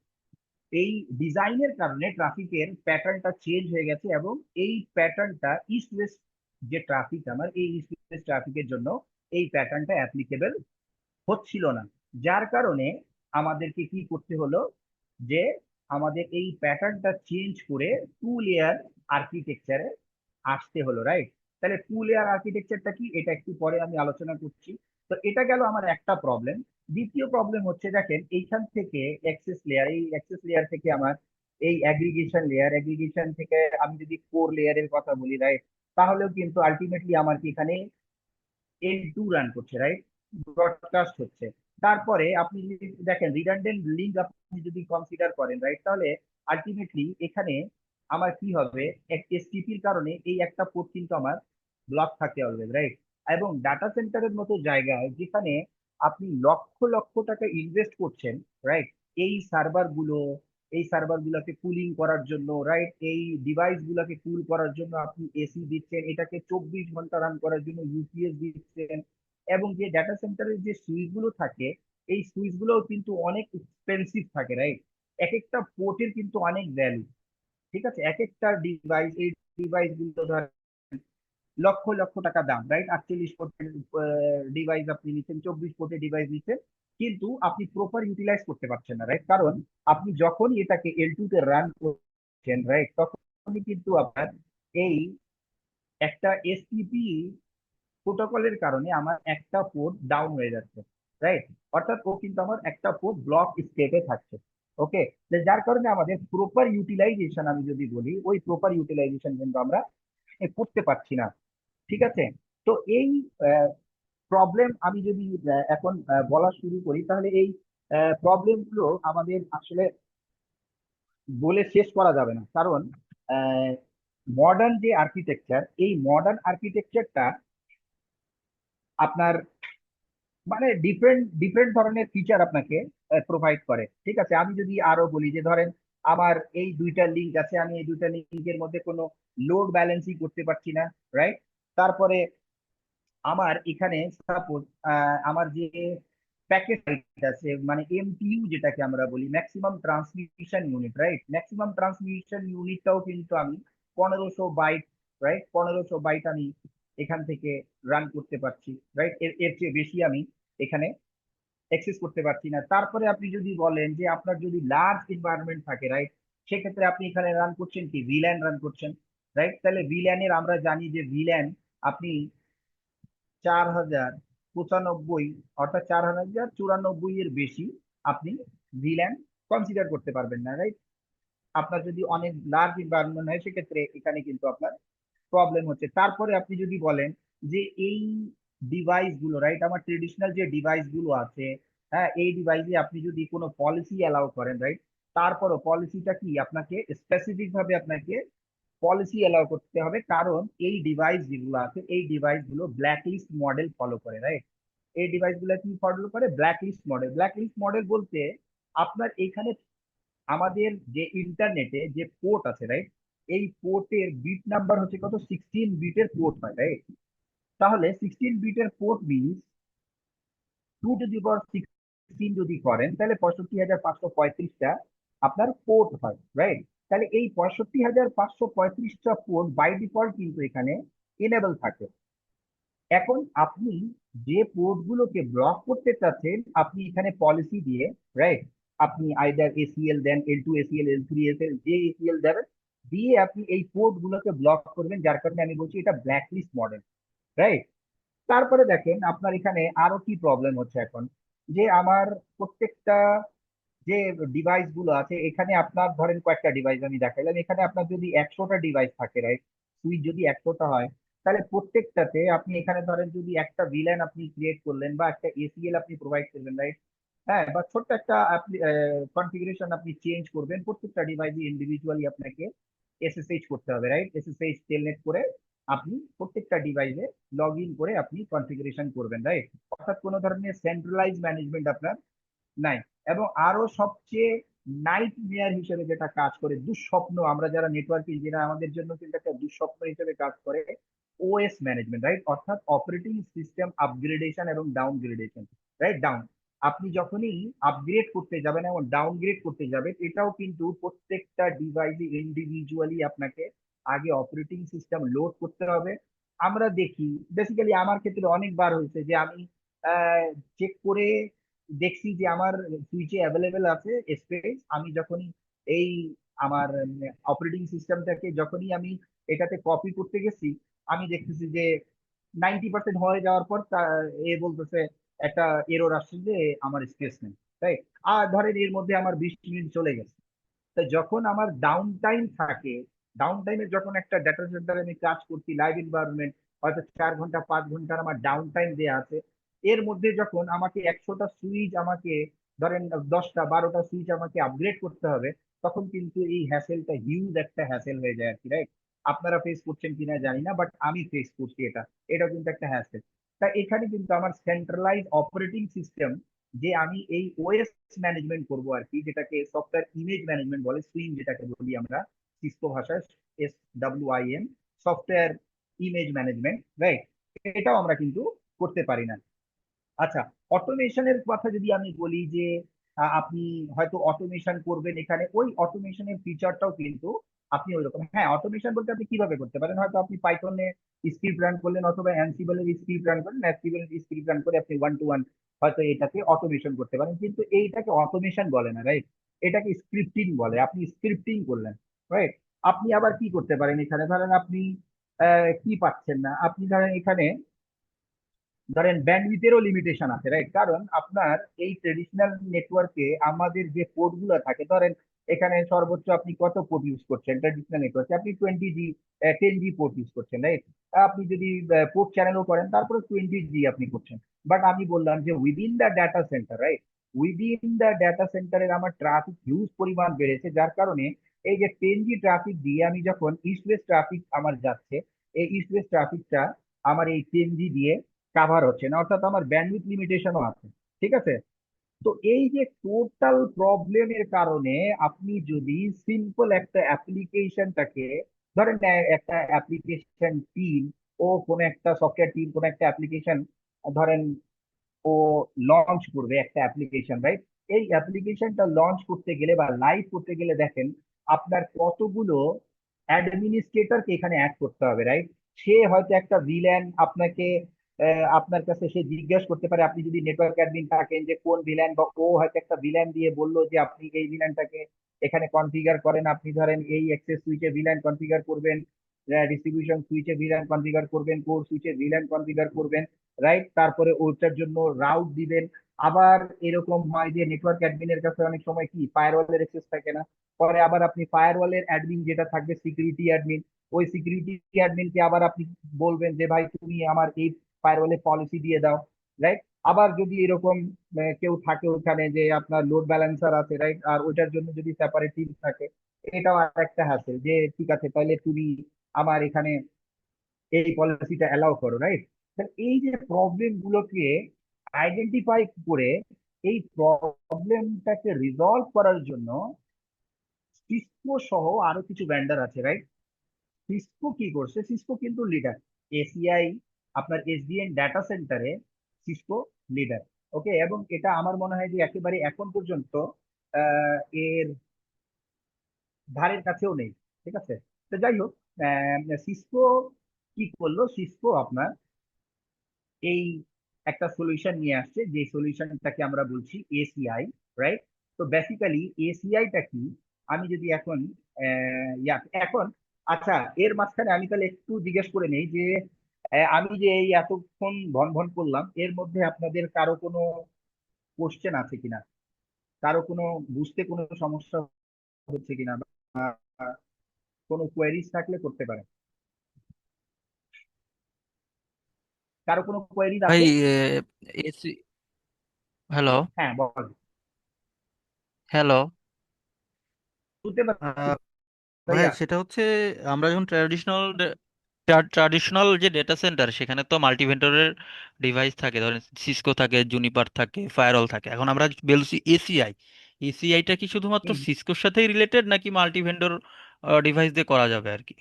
S2: এই ডিজাইনের কারণে ট্রাফিকের প্যাটার্নটা চেঞ্জ হয়ে গেছে, এবং এই প্যাটার্নটা ইস্ট ওয়েস্ট যে ট্রাফিক, আমার এই ইস্ট ওয়েস্ট ট্রাফিকের জন্য এই প্যাটার্নটা অ্যাপ্লিকেবল হচ্ছিল না। যার কারণে আমাদেরকে কি করতে হলো, যে আমাদের এই প্যাটার্নটা চেঞ্জ করে 2 লেয়ার আর্কিটেকচারে আসতে হলো, রাইট। তাহলে 2 লেয়ার আর্কিটেকচারটা কি, এটা একটু পরে আমি আলোচনা করছি। তো এটা গেল আমার একটা প্রবলেম। দ্বিতীয় প্রবলেম হচ্ছে, দেখেন এইখান থেকে অ্যাক্সেস লেয়ার, এই অ্যাক্সেস লেয়ার থেকে আমার এই অ্যাগ্রিগেশন লেয়ার, অ্যাগ্রিগেশন থেকে আমি যদি কোর লেয়ারের কথা বলি, রাইট, তাহলেও কিন্তু আলটিমেটলি আমার কি এখানে L2 রান করছে, রাইট, ব্রডকাস্ট হচ্ছে। তারপরে আপনি যদি দেখেন রিডান্ডেন্ট লিঙ্ক আপনি যদি কনসিডার করেন, রাইট, তাহলে আলটিমেটলি এখানে আমার কি হবে, এসটিপির কারণে এই একটা পোর্ট কিন্তু আমার ব্লক থাকে অলওয়েজ, রাইট। এবং ডাটা সেন্টারের মতো জায়গায় যেখানে আপনি লক্ষ লক্ষ টাকা ইনভেস্ট করছেন, রাইট, এই সার্ভার গুলো, এই সার্ভার গুলোকে কুলিং করার জন্য, রাইট, এই ডিভাইস গুলোকে কুল করার জন্য আপনি এসি দিচ্ছেন, এটাকে 24 ঘন্টা রান করার জন্য ইউপিএস দিচ্ছেন, এবং যে ডাটা সেন্টারের যে সুইচ গুলো থাকে, এই সুইচ গুলো কিন্তু অনেক এক্সপেন্সিভ থাকে, রাইট। এক একটা পোর্টের কিন্তু অনেক ভ্যালু, ঠিক আছে। এক একটা ডিভাইস, এই ডিভাইস গুলো ধর লক্ষ লক্ষ টাকা দাম, রাইট। 48 পোর্টের ডিভাইস আপনি নিচ্ছেন, 24 পোর্টের ডিভাইস নিচ্ছেন, কিন্তু আপনি প্রপার ইউটিলাইজ করতে পারছেন না, রাইট। কারণ আপনি যখনই এটাকে L2 তে রান করছেন, রাইট, তখনই কিন্তু আপনার এই একটা এসটিপি প্রোটোকলের কারণে আমার একটা পোর্ট ডাউন হয়ে যাচ্ছে, রাইট। অর্থাৎ ও কিন্তু আমার একটা পোর্ট ব্লক স্টেটে থাকছে, ওকে। যার কারণে আমাদের প্রপার ইউটিলাইজেশন, আমি যদি বলি, ওই প্রপার ইউটিলাইজেশন কিন্তু আমরা করতে পারছি না, ঠিক আছে। তো এই প্রবলেম আমি যদি এখন বলা শুরু করি, তাহলে এই প্রবলেম গুলো আমাদের আসলে বলে শেষ করা যাবে না। কারণ মডার্ন যে আর্কিটেকচার, এই মডার্ন আর্কিটেকচারটা আপনার মানে ডিফারেন্ট ডিফারেন্ট ধরনের ফিচার আপনাকে প্রোভাইড করে, ঠিক আছে। আমি যদি আরো বলি, যে ধরেন আমার এই দুইটা লিঙ্ক আছে, আমি এই দুইটা লিঙ্কের মধ্যে কোনো লোড ব্যালেন্সিং করতে পারছি না, রাইট। তারপরে আমার এখানে সাপোজ আমার যে প্যাকেট আছে, মানে এমটিইউ যেটাকে আমরা বলি, maximum transmission unit, right, maximum transmission ইউনিটটাও কিন্তু আমি 1500 বাইট, রাইট, 1500 বাইট আমি এখান থেকে রান করতে পারছি, রাইট। এর চেয়ে বেশি আমি এখানে অ্যাক্সেস করতে পারছি না। তারপরে আপনি যদি বলেন যে আপনার যদি লার্জ এনভায়রনমেন্ট থাকে, রাইট, সেক্ষেত্রে আপনি এখানে রান করছেন কি, ভিল্যান রান করছেন, রাইট। তাহলে ভিল্যানের আমরা জানি যে ভিল্যান আপনি 4095, অর্থাৎ 4094 এর বেশি আপনি ভিল্যান কনসিডার করতে পারবেন না, রাইট। আপনার যদি অনেক লার্জ এনভায়রনমেন্ট হয়, সেক্ষেত্রে এখানে কিন্তু আপনার প্রবলেম হচ্ছে। তারপরে আপনি যদি বলেন যে এই ডিভাইস গুলো, রাইট, আমার ট্রেডিশনাল যে ডিভাইস গুলো আছে, হ্যাঁ, এই ডিভাইসে আপনি যদি কোনো পলিসি অ্যালাউ করেন, রাইট, তারপরও পলিসিটা কি আপনাকে স্পেসিফিক ভাবে আপনাকে পলিসি এলাও করতে হবে, কারণ এই ডিভাইস যেগুলো আছে এই ডিভাইস গুলো ব্ল্যাক লিস্ট মডেল ফলো করে, রাইট? এই ডিভাইস গুলো কি ফলো করে? Black list model. Black list model বলতে আপনার এখানে আমাদের যে ইন্টারনেটে যে পোর্ট আছে, রাইট, এই পোর্টের বিট নাম্বার হচ্ছে কত? 16 বিটের পোর্ট হয়, রাইট? তাহলে 16 বিটের পোর্ট মিনস 2 টু দি পাওয়ার 16 যদি করেন তাহলে 65,535টা আপনার পোর্ট হয়, রাইট? তাহলে এই 65,535টা পোর্ট বাই ডিফল্ট কিন্তু এখানে এনেবল থাকে। এখন আপনি যে পোর্ট গুলোকে ব্লক করতে চাচ্ছেন আপনি এখানে পলিসি দিয়ে, রাইট, আপনি আইদার এসিএল দেন, L2 এসিএল, L3 এসিএল, যে এসিএল দেবেন, দিয়ে আপনি এই পোর্ট গুলোকে ব্লক করবেন, যার কারণে আমি বলছি এটা ব্ল্যাকলিস্ট মডেল, রাইট? তারপরে দেখেন আপনার এখানে আরো কি প্রবলেম হচ্ছে এখন, যে আমার প্রত্যেকটা যে ডিভাইস গুলো আছে এখানে আপনার ধরেন কয়েকটা ডিভাইস আমি দেখাইলাম, এখানে আপনার যদি 100টা ডিভাইস থাকে, রাইট, সুইচ যদি 100টা হয়, তাহলে প্রত্যেকটাতে আপনি এখানে ধরেন যদি একটা ভিল্যান আপনি ক্রিয়েট করলেন বা একটা এসিএল আপনি প্রোভাইড করলেন, রাইট, হ্যাঁ, বা ছোট্ট একটা কনফিগারেশন আপনি চেঞ্জ করবেন, প্রত্যেকটা ডিভাইসে ইন্ডিভিজুয়ালি আপনাকে এসএসএইচ করতে হবে, রাইট? এসএসএইচ টেলনেট করে আপনি প্রত্যেকটা ডিভাইসে লগ ইন করে আপনি কনফিগারেশন করবেন, রাইট? অর্থাৎ কোনো ধরনের সেন্ট্রালাইজ ম্যানেজমেন্ট আপনার নাই। এবং আরো সবচেয়ে নাইট মেয়ার হিসেবে যেটা কাজ করে, দুঃস্বপ্ন, আমরা যারা নেটওয়ার্ক ইঞ্জিনিয়ার আমাদের জন্য কিন্তু একটা দুঃস্বপ্ন হিসেবে কাজ করে ওএস ম্যানেজমেন্ট, রাইট? অর্থাৎ অপারেটিং সিস্টেম আপগ্রেডেশন এবং ডাউনগ্রেডেশন, রাইট? আপনি যখনই আপগ্রেড করতে যাবেন এবং ডাউনগ্রেড করতে যাবেন, এটাও কিন্তু প্রত্যেকটা ডিভাইসে ইন্ডিভিজুয়ালি আপনাকে আগে অপারেটিং সিস্টেম লোড করতে হবে। আমরা দেখি, বেসিক্যালি আমার ক্ষেত্রে অনেকবার হয়েছে যে আমি চেক করে দেখছি যে আমার সুইচে অ্যাভেলেবেল আছে স্পেস, আমি যখনই এই আমার অপারেটিং সিস্টেমটাকে যখনই আমি এটাতে কপি করতে গেছি, আমি দেখতেছি যে 90% হয়ে যাওয়ার পর এ বলতেছে একটা এরর আসছে যে আমার স্পেস নেই, তাই। আর ধরেন এর মধ্যে আমার 20 মিনিট চলে গেছে। তো যখন আমার ডাউন টাইম থাকে, ডাউন টাইমে যখন একটা ডেটা সেন্টারে আমি কাজ করছি লাইভ এনভায়রনমেন্ট, হয়তো 4 ঘন্টা 5 ঘন্টার আমার ডাউন টাইম দেওয়া আছে, এর মধ্যে যখন আমাকে 100টা সুইচ আমাকে ধরেন 10টা 12টা সুইচ আমাকে আপগ্রেড করতে হবে, তখন কিন্তু এই হ্যাসেলটা হিউজ একটা হ্যাসেল হয়ে যায় আর কি, রাইট? আপনারা ফেস করছেন কিনা জানি না, বাট আমি ফেস করছি এটা। এটা কিন্তু একটা হ্যাসেল। তা এখানে কিন্তু আমার সেন্ট্রালাইজ অপারেটিং সিস্টেম, যে আমি এই ওএস ম্যানেজমেন্ট করব আর কি, যেটাকে সফটওয়্যার ইমেজ ম্যানেজমেন্ট বলে, সুইম যেটাকে বলি আমরা সিসকো ভাষায়, SWIM, software image management, right? এটাও আমরা কিন্তু করতে পারি না। আচ্ছা, অটোমেশনের কথা যদি আমি বলি যে আপনি হয়তো অটোমেশন করবেন, এখানে ওই অটোমেশনের ফিচারটাও কিন্তু আপনি ওই রকম, হ্যাঁ, অটোমেশন বলতে আপনি কিভাবে করতে পারেন, হয়তো আপনি পাইথনে স্ক্রিপ্ট রান করলেন অথবা অ্যানসিবলের স্ক্রিপ্ট রান করলেন, অ্যানসিবলের স্ক্রিপ্ট রান করে আপনি 1 to 1 হয়তো এটাকে অটোমেশন করতে পারেন, কিন্তু এইটাকে অটোমেশন বলে না, রাইট? এটাকে স্ক্রিপ্টিং বলে। আপনি স্ক্রিপ্টিং করলেন, রাইট? আপনি আবার কি করতে পারেন, এখানে ধরেন আপনি কি পাচ্ছেন না, আপনি ধরেন এখানে ধরেন ব্যান্ডউইথেরও লিমিটেশন আছে, রাইট? কারণ আপনার এই ট্রেডিশনাল নেটওয়ার্কে আমাদের যে পোর্ট গুলো থাকে, ধরেন এখানে সর্বোচ্চ আপনি কত পোর্ট ইউজ করছেন ট্রেডিশনাল নেটওয়ার্কে? আপনি 20G 10G পোর্ট ইউজ করছেন, রাইট? আপনি যদি পোর্ট চ্যানেলও করেন তারপরে 20G আপনি করছেন। বাট আমি বললাম যে within the data centre, right, within the data সেন্টারের আমার ট্রাফিক হিউজ পরিমাণ বেড়েছে, যার কারণে এই যে 10G ট্রাফিক দিয়ে আমি যখন ইস্ট ওয়েস্ট ট্রাফিক আমার যাচ্ছে, এই ইস্ট ওয়েস্ট ট্রাফিকটা আমার এই 10G দিয়ে কাভার হচ্ছে না, অর্থাৎ আমার ব্যান্ডউইথ লিমিটেশনও আছে, ঠিক আছে? তো এই যে টোটাল প্রবলেমের কারণে আপনি যদি সিম্পল একটা অ্যাপ্লিকেশনটাকে ধরেন, একটা অ্যাপ্লিকেশন টিম, ও কোনো একটা সফটওয়্যার টিম কোনো একটা অ্যাপ্লিকেশন ধরেন ও লঞ্চ করবে একটা অ্যাপ্লিকেশন, রাইট? এই অ্যাপ্লিকেশনটা লঞ্চ করতে গেলে বা লাইভ করতে গেলে দেখেন আপনার কতগুলো অ্যাডমিনিস্ট্রেটরকে এখানে অ্যাড করতে হবে, রাইট? সে হয়তো একটা ভিল্যান আপনাকে আপনার কাছে সে জিজ্ঞেস করতে পারে, আপনি যদি নেটওয়ার্ক অ্যাডমিন থাকেন, যে কোন ভিল্যান, বা ও হয়তো একটা ভিল্যান দিয়ে বললো যে আপনি এই ভিল্যানটাকে এখানে কনফিগার করেন, আপনি ধরেন এই অ্যাক্সেস সুইচে ভিল্যান কনফিগার করবেন, ডিস্ট্রিবিউশন সুইচে ভিল্যান কনফিগার করবেন, কোর সুইচে ভিল্যান কনফিগার করবেন, রাইট? তারপরে ওটার জন্য রাউট দিবেন। আবার এরকম হয় যে নেটওয়ার্ক অ্যাডমিনের কাছে অনেক সময় কি ফায়ারওয়ালের অ্যাক্সেস থাকে না, পরে আবার আপনি ফায়ারওয়ালের অ্যাডমিন যেটা থাকবে সিকিউরিটি অ্যাডমিন, ওই সিকিউরিটি অ্যাডমিনকে আবার আপনি বলবেন যে ভাই তুমি আমার এই ফায়ারওয়ালের পলিসি দিয়ে দাও, রাইট? আবার যদি এরকম কেউ থাকে ওখানে যে আপনার লোড ব্যালেন্সার আছে, রাইট, আর ওইটার জন্য যদি সেপারেট টিম থাকে, এটাও আর একটা হ্যাসেল যে ঠিক আছে তাহলে তুমি আমার এখানে এই পলিসিটা অ্যালাউ করো, রাইট? এই যে প্রবলেম গুলোকে আইডেন্টিফাই করে এই প্রবলেমটাকে রিজলভ করার জন্য সিসকো সহ আরো কিছু ভেন্ডার আছে, রাইট? সিসকো কি করছে? সিসকো কিন্তু লিডার। এসিআই আপনার এসডিএন ডাটা সেন্টারে সিসকো লিডার। ওকে, এবং এটা আমার মনে হয় যে একেবারে এখন পর্যন্ত এর ধারের কাছেও নেই। ঠিক আছে, তো যাই হোক, সিসকো কি করলো? সিসকো আপনার এই একটা সলিউশন নিয়ে আসছে, যে সলিউশনটাকে আমরা বলছি এসিআই, রাইট? তো বেসিক্যালি এসিআইটা কি? আমি যদি এখন এখন আচ্ছা, এর মাঝখানে আমি তাহলে একটু জিজ্ঞেস করে নেই যে আমি যে এই এতক্ষণ ভন ভন করলাম এর মধ্যে আপনাদের কারো কোনো কোশ্চেন আছে কিনা, কারো কোনো বুঝতে কোনো সমস্যা হচ্ছে কিনা, বা কোনো কোয়েরিজ থাকলে করতে পারেন। কারো কোনো কোয়েরিজ
S5: ভাই
S2: আছে?
S5: এসি হ্যালো
S2: হ্যাঁ, বল।
S5: হ্যালো
S2: শুনতে পাচ্ছি
S5: ভাই,
S2: ভাইয়া।
S5: সেটা হচ্ছে আমরা যখন ট্র্যাডিশনাল যে ডেটা সেন্টার, সেখানে তো মাল্টি ভেন্ডরের ডিভাইস থাকে, ধরেন সিসকো থাকে, জুনিপার থাকে, ফায়ারওয়াল থাকে। এখন আমরা বলছি এসিআই, এসিআইটা কি শুধুমাত্র
S2: হুম।
S5: সিসকোর সাথেই রিলেটেড, নাকি মাল্টি ভেন্ডর ডিভাইস দিয়ে করা যাবে আর কি?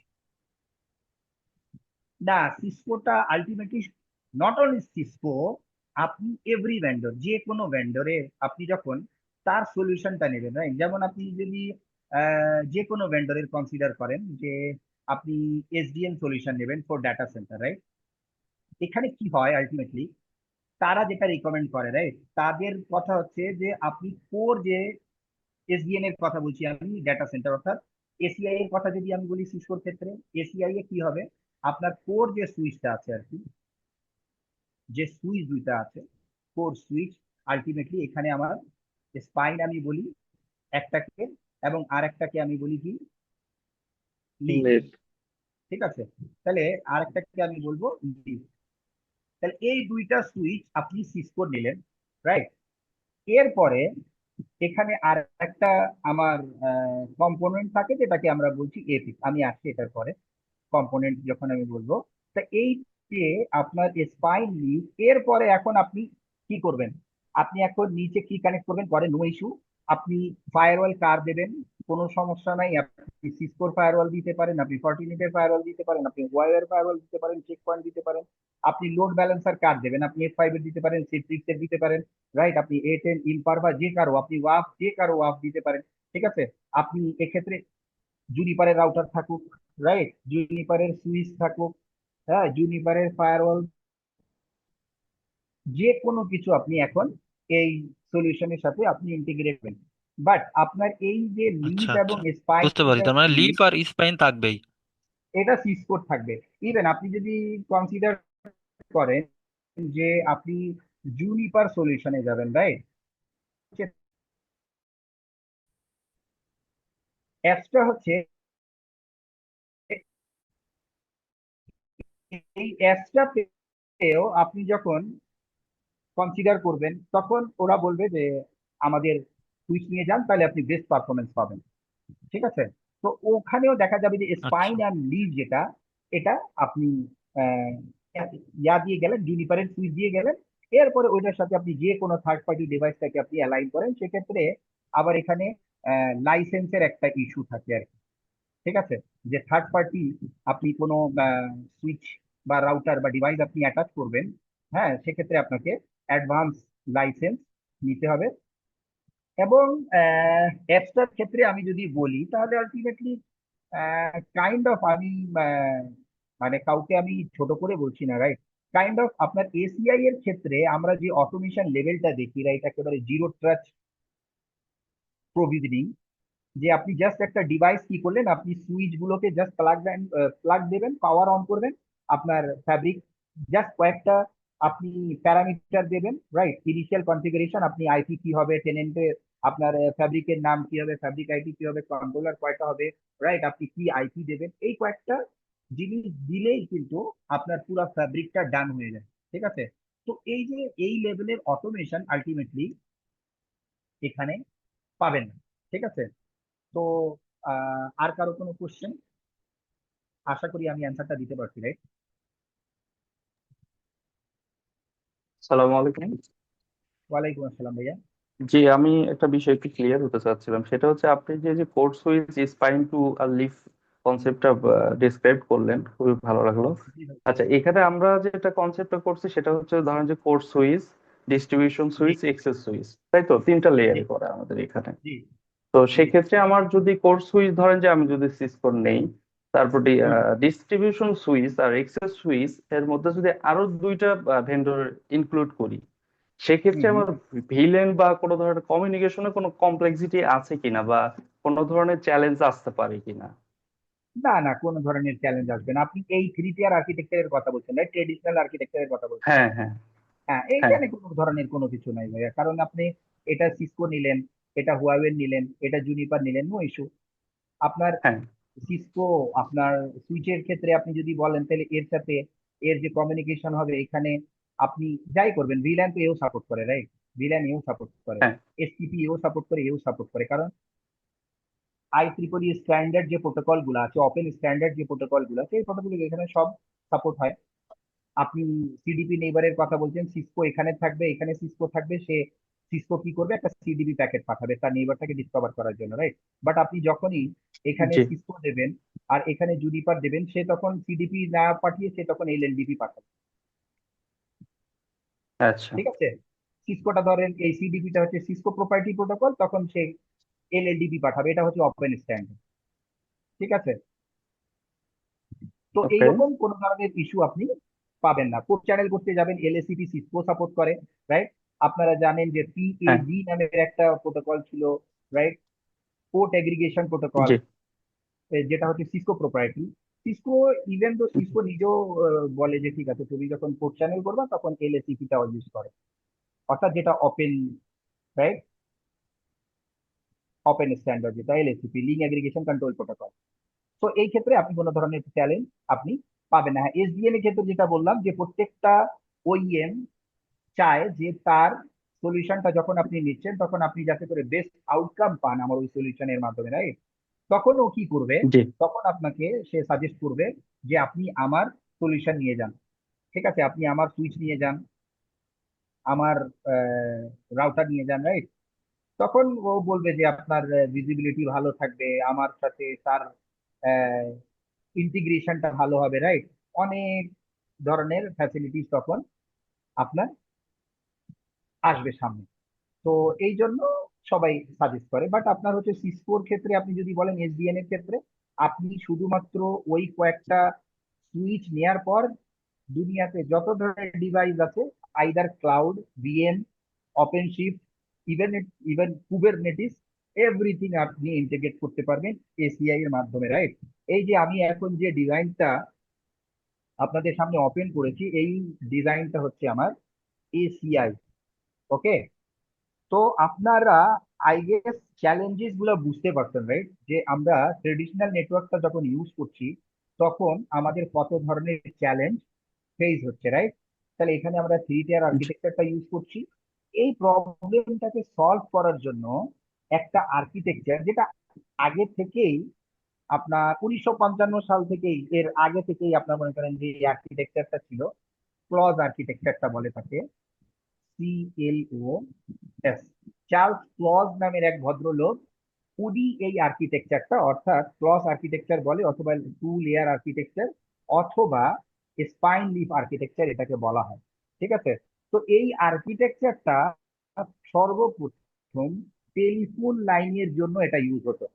S2: না, সিসকোটা আলটিমেটলি নট অনলি সিসকো, আপনি এভরি ভেন্ডর, যে কোনো ভেন্ডরে আপনি যখন তার সলিউশনটা নেবেন, রাইট? যেমন আপনি যদি যে কোনো ভেন্ডরের কনসিডার করেন যে আপনি এসডিএন সলিউশন নেবেন ফর ডাটা সেন্টার, রাইট? এখানে কি হয় আলটিমেটলি, তারা যেটা রিকমেন্ড করে, রাইট, তাদের কথা হচ্ছে যে আপনি কোর যে এসডিএন এর কথা বলছি আমি, ডাটা সেন্টার অর্থাৎ এসিআই এর কথা যদি আমি বলি, সিসকোর ক্ষেত্রে এসিআই এ কি হবে, আপনার কোর যে সুইচটা আছে আর কি, যে সুইচ দুইটা আছে, কোর সুইচ, আলটিমেটলি এখানে আমার স্পাইন আমি বলি একটাকে, এবং আর একটাকে আমি বলি কি, লিড।
S3: নেট।
S2: ঠিক আছে, তাহলে আর একটাকে আমি বলবো লিড। তাহলে এই দুইটা সুইচ আপনি সিসকোর নিলেন, রাইট? এরপরে এখানে আর একটা আমার কম্পোনেন্ট থাকে যেটাকে আমরা বলছি এপিক। আমি আসছি এটার পরে কম্পোনেন্ট যখন আমি বলবো। তা এই যে আপনার স্পাইন লিড, এরপরে এখন আপনি কি করবেন? আপনি এখন নিচে কি কানেক্ট করবেন পরে, নো ইস্যু। আপনি ফায়ারওয়াল কার দেবেন, কোনো সমস্যা নাই। আপনি সিসকোর ফায়ারওয়াল দিতে পারেন, আপনি ফর্টিনেটের ফায়ারওয়াল দিতে পারেন, আপনি ওয়াইয়ার ফায়ারওয়াল দিতে পারেন, চেক পয়েন্ট দিতে পারেন। আপনি লোড ব্যালেন্সার কার দেবেন, আপনি F5 এর দিতে পারেন, C6 এর দিতে পারেন, রাইট? আপনি A10 ইনপারভা যে কারো, আপনি ওয়াফ যে কারো ওয়াফ দিতে পারেন। ঠিক আছে, আপনি এক্ষেত্রে জুনিপারের রাউটার থাকুক, রাইট, জুনিপারের সুইচ থাকুক, হ্যাঁ, জুনিপারের ফায়ারওয়াল, যে কোনো কিছু আপনি এখন এই সলিউশনের সাথে আপনি ইন্টিগ্রেট করবেন। বাট আপনার এই যে
S5: আচ্ছা
S2: লিপ এবং
S5: আচ্ছা, বুঝতে পারি।
S2: স্পাইনটা
S5: তার মানে
S2: কি,
S5: লিপ আর স্পাইন থাকবেই।
S2: এটা সিসকোর থাকবে। ইভেন আপনি যদি কনসিডার করেন যে আপনি জুনিপার সলিউশনে যাবেন, রাইট? অ্যাপসটা হচ্ছে, এই অ্যাপসটাতেও আপনি যখন কনসিডার করবেন তখন ওরা বলবে যে আমাদের সুইচ নিয়ে যান, তাহলে আপনি বেস্ট পারফরমেন্স পাবেন। ঠিক আছে, তো ওখানেও দেখা যাবে যে
S5: আচ্ছা
S2: স্পাইন অ্যান্ড লিড যেটা, এটা আপনি আহ, ইয়া দিয়ে গেলেন, জুনিপারের সুইচ দিয়ে গেলেন। এরপরে ওইটার সাথে আপনি যে কোনো থার্ড পার্টি ডিভাইসটাকে আপনি অ্যালাইন করেন, সেক্ষেত্রে আবার এখানে লাইসেন্সের একটা ইস্যু থাকে আর কি। ঠিক আছে, যে থার্ড পার্টি আপনি কোনো সুইচ বা রাউটার বা ডিভাইস আপনি অ্যাটাচ করবেন, হ্যাঁ, সেক্ষেত্রে আপনাকে অ্যাডভান্স লাইসেন্স নিতে হবে। এবং অ্যাপসটার ক্ষেত্রে আমি যদি বলি তাহলে আলটিমেটলি কাইন্ড অফ আমি আহ, মানে কাউকে আমি ছোট করে বলছি না, রাইট? কাইন্ড অফ আপনার এসিআই এর ক্ষেত্রে আমরা যে অটোমেশন লেভেলটা দেখি, রাইট, একেবারে জিরো ট্রাস্ট প্রভিজনিং, যে আপনি জাস্ট একটা ডিভাইস কি করলেন, আপনি সুইচ গুলোকে জাস্ট প্লাগ দেবেন, পাওয়ার অন করবেন, আপনার ফ্যাব্রিক জাস্ট কয়েকটা আপনি প্যারামিটার দেবেন, রাইট? ইনিশিয়াল কনফিগারেশন, আপনি আইপি কি হবে, টেনেন্টের আপনার ফ্যাব্রিকের নাম কি হবে, ফ্যাব্রিক আইপি কি হবে, কন্ট্রোলার কয়টা হবে, রাইট? আপনি কি আইপি দেবেন, এই কয়েকটা জিনিস দিলেই কিন্তু আপনার পুরো ফ্যাব্রিকটা ডান হয়ে যায়। ঠিক আছে, তো এই যে এই লেভেলের অটোমেশন আলটিমেটলি এখানে পাবেন না। ঠিক আছে, তো আর কারো কোনো কোশ্চেন? আশা করি আমি অ্যান্সারটা দিতে পারছি, রাইট?
S6: সালাম আলাইকুম।
S2: ওয়ালাইকুম আসসালাম ভাইয়া।
S6: জি, আমি একটা বিষয় একটু ক্লিয়ার হতে চাচ্ছিলাম, সেটা হচ্ছে আপনি যে কোড সুইচ স্পাইন টু আর লিফ কনসেপ্টটা ডিসক্রাইব করলেন, খুবই ভালো লাগলো।
S2: জি ভাই।
S6: আচ্ছা, এখানে আমরা যেটা কনসেপ্টটা করছি সেটা হচ্ছে ধরেন যে কোড সুইচ, ডিস্ট্রিবিউশন
S2: জি
S6: সুইচ, এক্সেস সুইচ, তাই তো তিনটা
S2: জি
S6: লেয়ারে করে আমাদের এখানে।
S2: জি
S6: তো
S2: জি।
S6: সেক্ষেত্রে আমার যদি কোড সুইচ ধরেন যে আমি যদি সিসকোর নেই, তারপর
S2: হুম
S6: ডিস্ট্রিবিউশন সুইচ আর এক্সেস সুইচ এর মধ্যে যদি আরো দুইটা ভেন্ডর ইনক্লুড করি,
S2: হুম
S6: সেক্ষেত্রে
S2: হুম।
S6: আমার ভিলেন বা কোনো ধরনের কমিউনিকেশনে কোনো কমপ্লেক্সিটি আছে কিনা বা কোনো ধরনের চ্যালেঞ্জ আসতে পারে কিনা?
S2: না না, কোনো ধরনের চ্যালেঞ্জ আসবে না। আপনি এই 3 tier আর্কিটেকচারের কথা বলছেন, রাইট? ট্রেডিশনাল আর্কিটেকচারের কথা বলছেন।
S6: হ্যাঁ, হ্যাঁ,
S2: হ্যাঁ,
S6: হ্যাঁ,
S2: এইখানে কোনো ধরনের কোনো কিছু নাই ভাইয়া, কারণ আপনি এটা সিসকো নিলেন, এটা হুয়াওয়ে নিলেন, এটা জুনিপার নিলেন, নো ইস্যু। আপনার
S6: হ্যাঁ।
S2: সিসকো, আপনার সুইচের ক্ষেত্রে আপনি যদি বলেন, তাহলে এর সাথে এর যে কমিউনিকেশন হবে এখানে, আপনি যাই করবেন, ভিল্যান তো এও সাপোর্ট করে, রাইট? ভিল্যান এও সাপোর্ট করে,
S6: হ্যাঁ।
S2: এসটিপি এও সাপোর্ট করে, এও সাপোর্ট করে, কারণ IEEE স্ট্যান্ডার্ড যে প্রোটোকল গুলো আছে, ওপেন স্ট্যান্ডার্ড যে প্রোটোকল গুলো আছে, এই প্রোটোকল এখানে সব সাপোর্ট হয়। আপনি সিডিপি নেইবারের কথা বলছেন, সিসকো এখানে থাকবে, এখানে সিসকো থাকবে, সে সিসকো কি করবে, একটা সিডিপি প্যাকেট পাঠাবে তার নেইবারটাকে ডিসকভার করার জন্য, রাইট? বাট আপনি যখনই এখানে
S6: জি।
S2: সিসকো দেবেন আর এখানে জুনিপার দেবেন, সে তখন সিডিপি না পাঠিয়ে সে তখন এলএলডিপি পাঠাবে।
S6: আচ্ছা।
S2: ঠিক আছে? সিসকোটা ধরেন, এই সিডিপিটা হচ্ছে সিসকো প্রোপ্রাইটারি প্রোটোকল, তখন সে এলএলডিপি পাঠাবে, এটা হচ্ছে ওপেন স্ট্যান্ডার্ড। ঠিক আছে? তো
S6: ওকে।
S2: এইরকম কোন ধরনের ইস্যু আপনি পাবেন না। পোর্ট চ্যানেল করতে যাবেন, এলএসিপি সিসকো সাপোর্ট করে, রাইট? আপনারা জানেন যে
S6: হ্যাঁ।
S2: পিএজি নামের একটা প্রোটোকল ছিল, রাইট? পোর্ট এগ্রিগেশন প্রোটোকল,
S6: জি।
S2: যেটা হচ্ছে সিসকো প্রোপ্রাইটারি। সিসকো, ইভেন তো সিসকো নিজেও বলে যে ঠিক আছে, তুমি যখন পোর্ট চ্যানেল করবা তখন এলএসিপি টাও ইউজ করে, অর্থাৎ যেটা ওপেন, রাইট? ওপেন স্ট্যান্ডার্ড যেটা এলএসিপি, লিঙ্ক এগ্রিগেশন কন্ট্রোল প্রোটোকল। তো এই ক্ষেত্রে আপনি কোনো ধরনের চ্যালেঞ্জ আপনি পাবেন না। হ্যাঁ, এসডিএন এর ক্ষেত্রে যেটা বললাম, যে প্রত্যেকটা ওইএম চায় যে তার সলিউশনটা যখন আপনি নিচ্ছেন তখন আপনি যাতে করে বেস্ট আউটকাম পান আমার ওই সলিউশনের মাধ্যমে, রাইট? তখন ও কি করবে,
S6: জি।
S2: তখন আপনাকে সে সাজেস্ট করবে যে আপনি আমার সলিউশন নিয়ে যান। ঠিক আছে, আপনি আমার সুইচ নিয়ে যান, আমার রাউটার নিয়ে যান, রাইট? তখন ও বলবে যে আপনার ভিজিবিলিটি ভালো থাকবে, আমার সাথে তার ইন্টিগ্রেশনটা ভালো হবে, রাইট? অনেক ধরনের ফ্যাসিলিটিস তখন আপনার আসবে সামনে। তো এই জন্য সবাই সাজেস্ট করে। বাট আপনার হচ্ছে সিসকোর ক্ষেত্রে আপনি যদি বলেন, এসডিএন এর ক্ষেত্রে আপনি শুধুমাত্র ওই কয়েকটা সুইচ নেয়ার পর দুনিয়াতে যত ধরনের ডিভাইস আছে, either cloud, VM, open shift, even even Kubernetes, everything আপনি ইন্টিগ্রেট করতে পারবেন এসিআই এর মাধ্যমে, রাইট? এই যে আমি এখন যে ডিজাইনটা আপনাদের সামনে ওপেন করেছি, এই ডিজাইনটা হচ্ছে আমার এসিআই। ওকে? তো আপনারা আই গেস চ্যালেঞ্জেস গুলো বুঝতে পারছেন, রাইট? যে আমরা ট্রেডিশনাল নেটওয়ার্কটা যখন ইউজ করছি তখন আমাদের কত ধরনের চ্যালেঞ্জ ফেস হচ্ছে, রাইট? তাহলে এখানে আমরা 3 tier
S6: জি।
S2: আর্কিটেকচারটা ইউজ করছি। এই প্রবলেমটাকে সলভ করার জন্য একটা আর্কিটেকচার, যেটা আগে থেকেই আপনার 1955 সাল থেকেই, এর আগে থেকেই আপনার মনে করেন যে আর্কিটেকচারটা ছিল, ক্লজ আর্কিটেকচারটা বলে তাকে, CLOS। চার্লস ক্লজ নামের এক ভদ্রলোক, উনি এই আর্কিটেকচারটা, অর্থাৎ ক্লজ আর্কিটেকচার বলে, অথবা 2 লেয়ার আর্কিটেকচার, অথবা স্পাইন লিফ আর্কিটেকচার এটাকে বলা হয়। ঠিক আছে? তো এই আর্কিটেকচারটা সর্বপ্রথম টেলিফোন লাইনের জন্য এটা ইউজ হতো।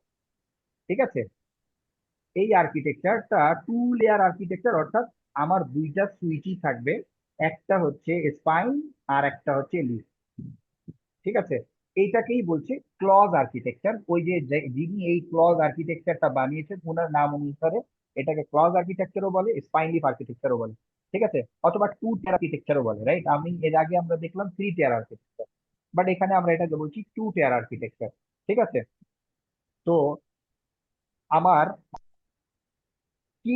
S2: ঠিক আছে? এই আর্কিটেকচারটা 2 লেয়ার আর্কিটেকচার, অর্থাৎ আমার দুইটা সুইচই থাকবে, একটা হচ্ছে স্পাইন আর একটা হচ্ছে লিফ। ঠিক আছে? এইটাকেই বলছে ক্লজ আর্কিটেকচার। ওই যে যিনি এই ক্লজ আর্কিটেকচারটা বানিয়েছেন ওনার নাম অনুসারে এটাকে ক্লজ আর্কিটেকচারও বলে, স্পাইন লিফ আর্কিটেকচারও বলে। ঠিক আছে? অথবা 2 টিয়ার আর্কিটেকচারও বলে, রাইট? আমি এর আগে আমরা দেখলাম 3 টিয়ার আর্কিটেকচার, বাট এখানে আমরা এটাকে বলছি 2 টিয়ার আর্কিটেকচার। ঠিক আছে? তো আমার কি,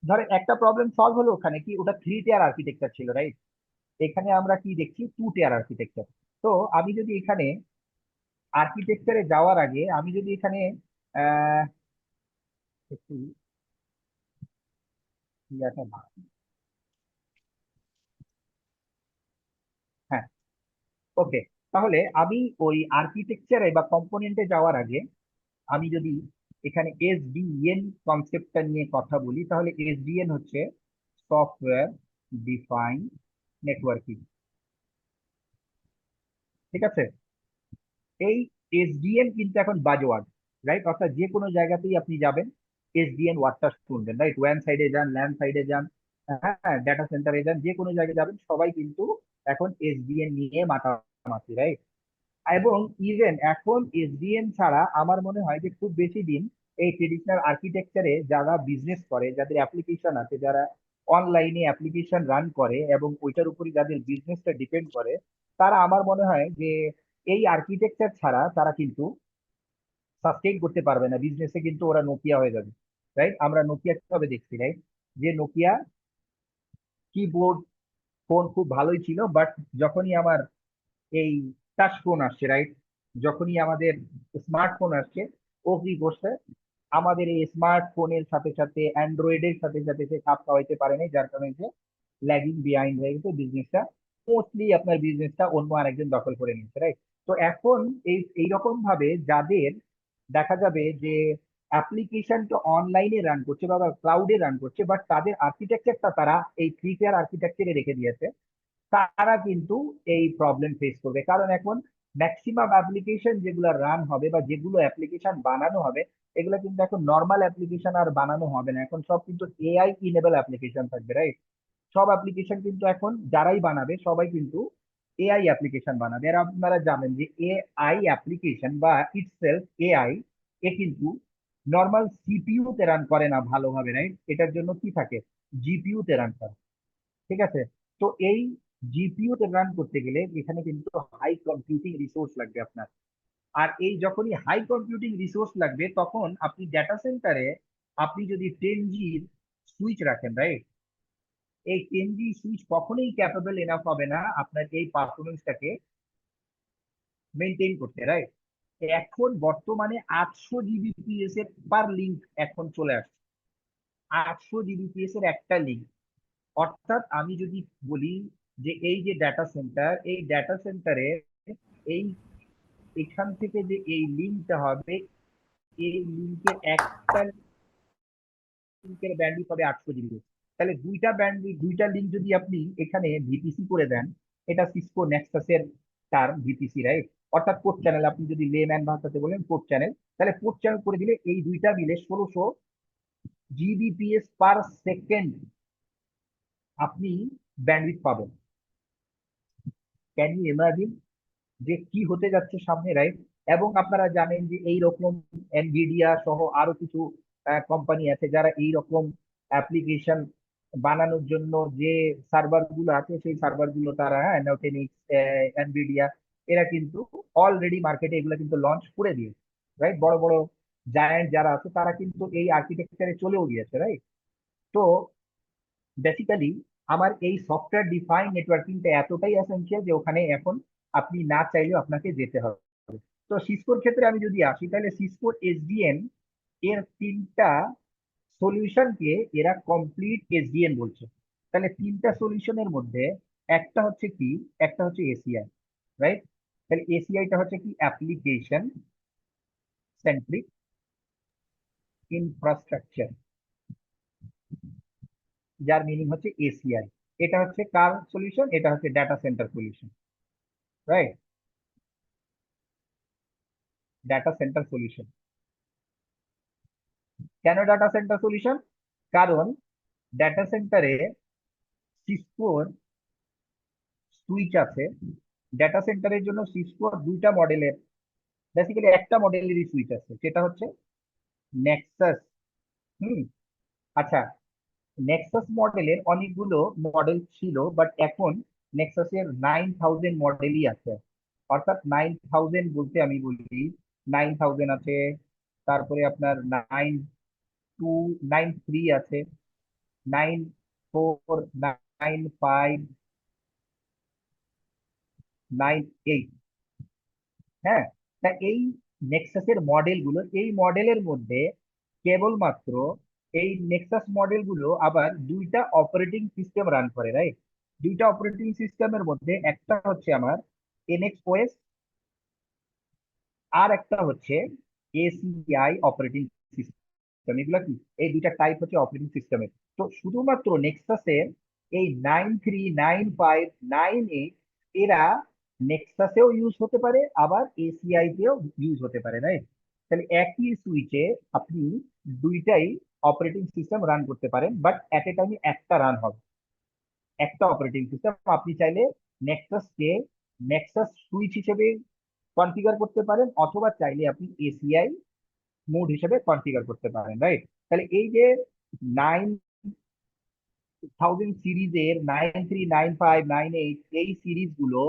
S2: ধরে একটা প্রবলেম সলভ হলো, ওখানে কি ওটা 3 টিয়ার আর্কিটেকচার ছিল, রাইট? এখানে আমরা কি দেখছি, 2 টিয়ার আর্কিটেকচার। তো আমি যদি এখানে আর্কিটেকচারে যাওয়ার আগে আমি যদি এখানে আহ একটু ইয়াটা হ্যাঁ, ওকে। তাহলে আমি ওই আর্কিটেকচারে বা কম্পোনেন্টে যাওয়ার আগে আমি যদি এখানে এসডিএন কনসেপ্টটা নিয়ে কথা বলি, তাহলে এসডিএন হচ্ছে সফটওয়্যার ডিফাইন নেটওয়ার্কিং। ঠিক আছে, এই এসডিএন কিন্তু এখন বাজওয়ার্ড, রাইট? অর্থাৎ যে কোনো জায়গাতেই আপনি যাবেন এসডিএন ওয়ার্ডটা শুনবেন, রাইট? ওয়ান সাইডে যান, ল্যান্ড সাইডে যান, হ্যাঁ, ডাটা সেন্টারে যান, যে কোনো জায়গায় যাবেন সবাই কিন্তু এখন এসডিএন নিয়ে মাতামাতি, রাইট? এবং ইভেন এখন এসডিএন ছাড়া আমার মনে হয় যে খুব বেশি দিন এই ট্রেডিশনাল আর্কিটেকচারে যারা বিজনেস করে, যাদের অ্যাপ্লিকেশন আছে, যারা অনলাইনে অ্যাপ্লিকেশন রান করে এবং ওইটার উপরই যাদের বিজনেসটা ডিপেন্ড করে, তারা আমার মনে হয় যে এই আর্কিটেকচার ছাড়া তারা কিন্তু সাস্টেইন করতে পারবে না বিজনেসে, কিন্তু ওরা নোকিয়া হয়ে যাবে, রাইট? আমরা নোকিয়া কিভাবে দেখছি, রাইট? যে নোকিয়া কিবোর্ড ফোন খুব ভালোই ছিল, বাট যখনই আমার এই টাচ ফোন আসছে, রাইট, যখনই আমাদের স্মার্টফোন আসছে, ও কি করছে, আমাদের এই স্মার্টফোনের সাথে সাথে অ্যান্ড্রয়েডের সাথে সাথে সে খাপ খাওয়াইতে পারেনি, যার কারণে যে ল্যাগিং বিহাইন্ড হয়ে গেছে বিজনেসটা, মোস্টলি আপনার বিজনেসটা অন্য আরেকজন দখল করে নিচ্ছে, রাইট? তো এখন এইরকম ভাবে যাদের দেখা যাবে যে অ্যাপ্লিকেশনটা অনলাইনে রান করছে বা ক্লাউডে রান করছে, বাট তাদের আর্কিটেকচারটা তারা এই থ্রি টিয়ার আর্কিটেকচারে রেখে দিয়েছে, তারা কিন্তু এই প্রবলেম ফেস করবে। কারণ এখন ম্যাক্সিমাম অ্যাপ্লিকেশন যেগুলো রান হবে বা যেগুলো অ্যাপ্লিকেশন বানানো হবে, এগুলো কিন্তু এখন নর্মাল অ্যাপ্লিকেশন আর বানানো হবে না, এখন সব কিন্তু এআই ইনেবল অ্যাপ্লিকেশন থাকবে, রাইট? সব অ্যাপ্লিকেশন কিন্তু এখন যারাই বানাবে সবাই কিন্তু এআই অ্যাপ্লিকেশন বানাবে। আর আপনারা জানেন যে এআই অ্যাপ্লিকেশন বা ইটসেলফ এআই, এ কিন্তু নর্মাল সিপিইউ তে রান করে না ভালোভাবে, রাইট? এটার জন্য কি থাকে, জিপিইউ তে রান করে। ঠিক আছে, তো এই জিপিইউ তে রান করতে গেলে এখানে কিন্তু হাই কম্পিউটিং রিসোর্স লাগবে আপনার। আর এই যখনই হাই কম্পিউটিং রিসোর্স লাগবে, তখন আপনি ডেটা সেন্টারে আপনি যদি 10G সুইচ রাখেন, রাইট, এই 10G সুইচ কখনোই ক্যাপেবল এনাফ হবে না আপনার এই পারফরমেন্সটাকে মেনটেন করতে, রাইট? এখন বর্তমানে 800 জিবিপিএস এর পার লিঙ্ক এখন চলে আসছে, 800 জিবিপিএস এর একটা লিঙ্ক। অর্থাৎ আমি যদি বলি যে এই যে ডাটা সেন্টার, এই ডাটা সেন্টারে এই এখান থেকে যে এই লিঙ্কটা হবে, এই লিঙ্কের একটা লিঙ্কের ব্যান্ডউইথ হবে 800 জিবি। তাহলে দুইটা লিঙ্ক যদি আপনি এখানে ভিপিসি করে দেন, এটা সিসকো নেক্সাসের টার্ম ভিপিসি, রাইট? অর্থাৎ পোর্ট চ্যানেল, আপনি যদি লেম্যান ভাষাতে বলেন পোর্ট চ্যানেল, তাহলে পোর্ট চ্যানেল করে দিলে এই দুইটা মিলে 1600 জিবিপিএস পার সেকেন্ড আপনি ব্যান্ডউইথ পাবেন। ক্যান ইউ ইমাজিন যে কি হতে যাচ্ছে সামনে, রাইট? এবং আপনারা জানেন যে এই রকম এনভিডিয়া সহ আরো কিছু কোম্পানি আছে যারা এই রকম অ্যাপ্লিকেশন বানানোর জন্য যে সার্ভার গুলো আছে, সেই সার্ভার গুলো তারা, হ্যাঁ, নোটেনিক্স, এনভিডিয়া, এরা কিন্তু অলরেডি মার্কেটে এগুলো কিন্তু লঞ্চ করে দিয়েছে, রাইট? বড় বড় জায়ান্ট যারা আছে তারা কিন্তু এই আর্কিটেকচারে চলেও গিয়েছে, রাইট? তো বেসিক্যালি আমার এই সফটওয়্যার ডিফাইন নেটওয়ার্কিংটা এতটাই এসেনশিয়াল যে ওখানে এখন আপনি না চাইলেও আপনাকে যেতে হবে। তো সিসকোর ক্ষেত্রে আমি যদি আসি, তাহলে সিসকোর এসডিএন এর তিনটা সলিউশনকে এরা কমপ্লিট এসডিএন বলছে। তাহলে তিনটা সলিউশনের মধ্যে একটা হচ্ছে কি, একটা হচ্ছে এসিআই, রাইট? তাহলে এসিআইটা হচ্ছে কি, অ্যাপ্লিকেশন সেন্ট্রিক ইনফ্রাস্ট্রাকচার, যার মিনিং হচ্ছে এসিআই। এটা হচ্ছে কার সলিউশন, এটা হচ্ছে data centre solution, right? Data centre solution. কেন ডাটা সেন্টার সলিউশন? কারণ ডাটা সেন্টারে সিসকোর সুইচ আছে। ডাটা সেন্টারের জন্য সিসকোর দুইটা মডেলের, বেসিক্যালি একটা মডেলেরই সুইচ আছে, সেটা হচ্ছে নেক্সাস। হুম, আচ্ছা, নেক্সাস মডেলের অনেকগুলো মডেল ছিল, বাট এখন নেক্সাসের 9000 মডেলই আছে। অর্থাৎ 9000 বলতে আমি বলি 9000 আছে, তারপরে আপনার 9293 আছে, 9495, 98। হ্যাঁ, তা এই নেক্সাসের মডেলগুলো, এই মডেলের মধ্যে কেবলমাত্র এই নেক্সাস মডেলগুলো আবার দুইটা অপারেটিং সিস্টেম রান করে, রাইট? দুইটা অপারেটিং সিস্টেমের মধ্যে একটা হচ্ছে আমার এনএক্স ওএস, আর একটা হচ্ছে এসিআই অপারেটিং সিস্টেম। এগুলা কি, এই দুইটা টাইপ হচ্ছে অপারেটিং সিস্টেমের। তো শুধুমাত্র নেক্সাসের এই 93, 95, 98 এরা নেক্সাসেও ইউজ হতে পারে, আবার এসিআই তেও ইউজ হতে পারে, রাইট? তাহলে একই সুইচে আপনি দুইটাই অপারেটিং সিস্টেম রান করতে পারেন, বাট এট এ টাইমে একটা রান হবে, একটা অপারেটিং সিস্টেম। আপনি চাইলে নেক্সাসকে নেক্সাস সুইচ হিসেবে কনফিগার করতে পারেন, অথবা চাইলে আপনি এসিআই মোড হিসেবে কনফিগার করতে পারেন, রাইট? তাহলে এই যে 9000 সিরিজের 93, 95, 98 এই সিরিজ গুলো,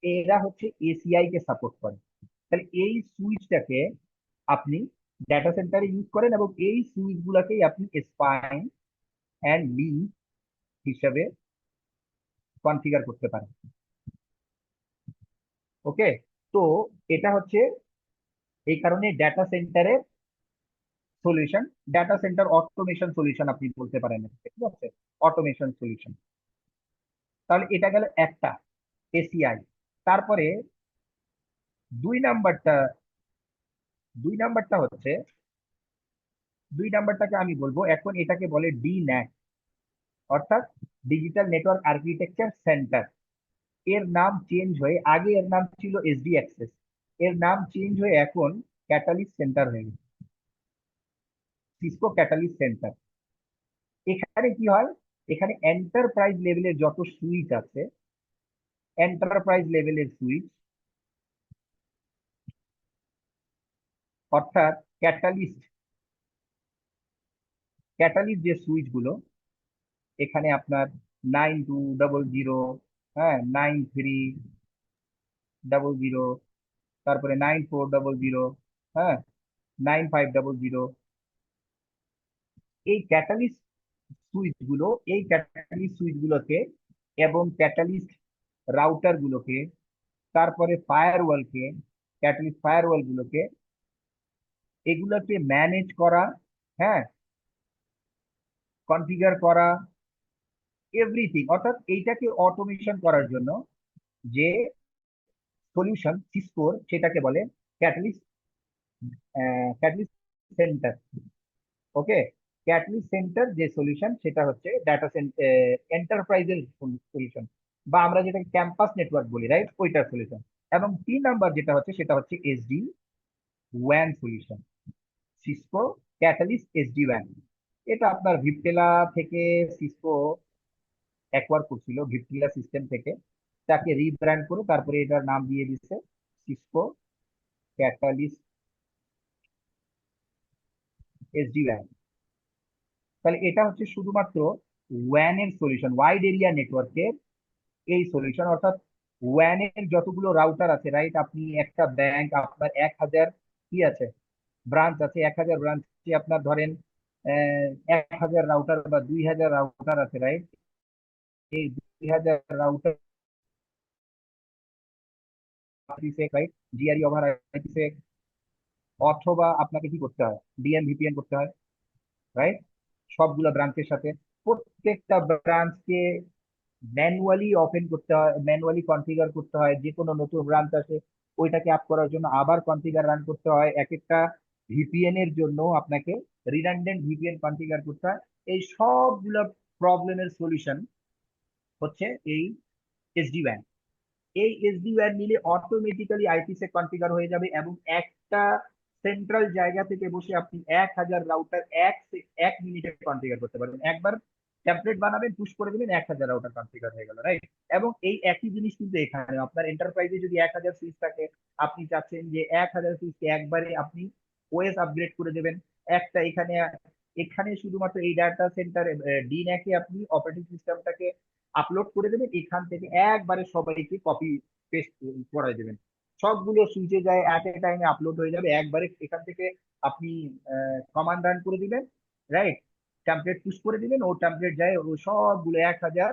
S2: এরা হচ্ছে এসিআই কে সাপোর্ট করে। তাহলে এই সুইচটাকে আপনি ডাটা সেন্টারে ইউজ করেন, এবং এই সুইচ গুলাকেই আপনি স্পাইন অ্যান্ড লিঙ্ক হিসেবে কনফিগার করতে পারেন। ওকে, তো এটা হচ্ছে এই কারণে ডাটা সেন্টারের solution, data centre automation solution আপনি বলতে পারেন এটাকে, ঠিক আছে? Automation solution. তাহলে এটা গেল একটা, এসিআই। তারপরে দুই নাম্বারটা, দুই নাম্বারটা হচ্ছে, দুই নাম্বারটাকে আমি বলবো এখন, এটাকে বলে ডিন্যাক, অর্থাৎ ডিজিটাল নেটওয়ার্ক আর্কিটেকচার সেন্টার। এর নাম চেঞ্জ হয়ে, আগে এর নাম ছিল এসডি অ্যাক্সেস, এর নাম চেঞ্জ হয়ে এখন ক্যাটালিস্ট সেন্টার হয়ে গেছে, সিসকো ক্যাটালিস্ট সেন্টার। এখানে কি হয়, এখানে এন্টারপ্রাইজ লেভেলের যত সুইচ আছে, এন্টারপ্রাইজ লেভেলের সুইচ, অর্থাৎ ক্যাটালিস্ট, ক্যাটালিস্ট যে সুইচ গুলো, এখানে আপনার 9200, হ্যাঁ, 9300, তারপরে 9400, হ্যাঁ, 9500, এই ক্যাটালিস্ট সুইচ গুলো, এই ক্যাটালিস্ট সুইচ গুলোকে এবং ক্যাটালিস্ট রাউটার গুলোকে, তারপরে ফায়ারওয়ালকে, ক্যাটালিস্ট ফায়ারওয়াল গুলোকে, এগুলোকে ম্যানেজ করা, হ্যাঁ, কনফিগার করা, এভরিথিং, অর্থাৎ এইটাকে অটোমেশন করার জন্য যে সলিউশন সিসকোর, সেটাকে বলে ক্যাটালিস্ট, ক্যাটালিস্ট সেন্টার। ওকে, ক্যাটালিস্ট সেন্টার যে সলিউশন, সেটা হচ্ছে ডাটা এন্টারপ্রাইজের সলিউশন, বা আমরা যেটাকে ক্যাম্পাস নেটওয়ার্ক বলি, রাইট, ওইটার সলিউশন। এবং 3 নাম্বার যেটা হচ্ছে, সেটা হচ্ছে SD one solution, Cisco catalyst SD one. এটা আপনার ভিপটেলা থেকে সিসকো অ্যাকোয়ার করছিল, ভিপটেলা সিস্টেম থেকে, তাকে রিব্র্যান্ড করে তারপরে এটার নাম দিয়ে দিচ্ছে সিসকো ক্যাটালিস্ট এসডি ওয়ান। তাহলে এটা হচ্ছে শুধুমাত্র ওয়ান এর সলিউশন, ওয়াইড এরিয়া নেটওয়ার্কের এই সলিউশন, অর্থাৎ ওয়ান এর যতগুলো রাউটার আছে, রাইট? আপনি একটা ব্যাংক, আপনার 1000 কি আছে, ব্রাঞ্চ আছে, 1000 ব্রাঞ্চে আপনার ধরেন 1000 রাউটার বা 2000 রাউটার আছে, রাইট? এই 2000 রাউটার রাইট, জিআরই ওভার আইপিসে, অথবা আপনাকে কি করতে হয়, ডিএম ভিপিএন করতে হয়, রাইট? সবগুলো ব্রাঞ্চের সাথে প্রত্যেকটা ব্রাঞ্চকে ম্যানুয়ালি ওপেন করতে হয়, ম্যানুয়ালি কনফিগার করতে হয়। যে কোনো নতুন ব্রাঞ্চ আসে, ওইটাকে আপ করার জন্য আবার কনফিগার রান করতে হয়। এক একটা ভিপিএন এর জন্য আপনাকে রিডান্ডেন্ট ভিপিএন কনফিগার করতে হয়। এই সবগুলো প্রবলেমের সলিউশন হচ্ছে এই এসডি WAN। এই এসডি WAN নিলে অটোমেটিক্যালি আইপিসে কনফিগার হয়ে যাবে, এবং একটা সেন্ট্রাল জায়গা থেকে বসে আপনি 1000 রাউটার এক মিনিটে কনফিগার করতে পারবেন। একবার টেমপ্লেট বানাবেন, পুশ করে দিবেন, 1000 রাউটার কনফিগার হয়ে গেল, রাইট? এবং এই একই জিনিস কিন্তু এখানে আপনার এন্টারপ্রাইজে যদি 1000 সুইচ থাকে, আপনি চাচ্ছেন যে 1000 সুইচকে একবারে আপনি ওএস আপগ্রেড করে দেবেন, একটা এখানে, এখানে শুধুমাত্র এই ডাটা সেন্টার ডিন্যাকে আপনি অপারেটিং সিস্টেমটাকে আপলোড করে দেবেন, এখান থেকে একবারে সবাইকে কপি পেস্ট করাই দেবেন, সবগুলো সুইচে যায় এট এ টাইমে আপলোড হয়ে যাবে একবারে। এখান থেকে আপনি কমান্ড রান করে দিবেন, রাইট? টেমপ্লেট পুশ করে দিবেন, ও টেমপ্লেট যায় ও সবগুলো 1000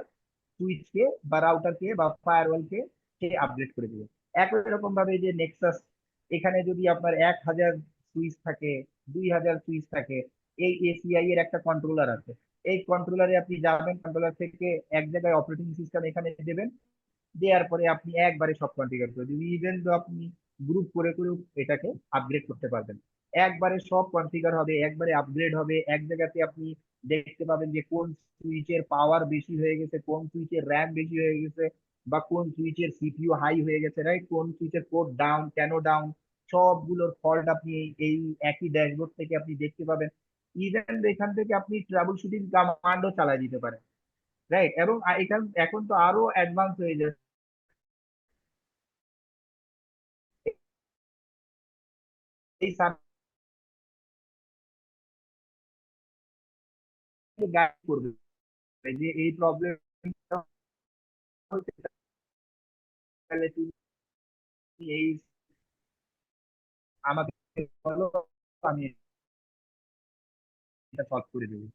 S2: সুইচকে বা রাউটারকে বা ফায়ারওয়ালকে সে আপডেট করে দিবে। একই রকম ভাবে যে নেক্সাস এখানে যদি আপনার 1000 সুইচ থাকে, 2000 সুইচ থাকে, এই এসিআই এর একটা কন্ট্রোলার আছে। এই কন্ট্রোলারে আপনি যাবেন, কন্ট্রোলার থেকে এক জায়গায় অপারেটিং সিস্টেম এখানে দেবেন, দেওয়ার পরে আপনি একবারে সব কনফিগার করে দিবেন। ইভেন তো আপনি গ্রুপ করে করে এটাকে আপগ্রেড করতে পারবেন। একবারে সব কনফিগার হবে, একবারে আপগ্রেড হবে। এক জায়গাতে আপনি দেখতে পাবেন যে কোন সুইচের পাওয়ার বেশি হয়ে গেছে, কোন সুইচের র্যাম বেশি হয়ে গেছে, বা কোন সুইচের সিপিইউ হাই হয়ে গেছে, রাইট, কোন সুইচের পোর্ট ডাউন, কেন ডাউন, সবগুলোর ফল্ট আপনি এই একই ড্যাশবোর্ড থেকে আপনি দেখতে পাবেন। ইভেন এখান থেকে আপনি ট্রাবল শুটিং কমান্ডও চালাই দিতে পারেন, রাইট। এবং এখান এখন তো আরো অ্যাডভান্স হয়ে যাচ্ছে, এই গাইড করবে যে এই প্রবলেম হচ্ছে, তাহলে তুমি এই আমাকে বলো, আমি এটা সলভ করে দেবো।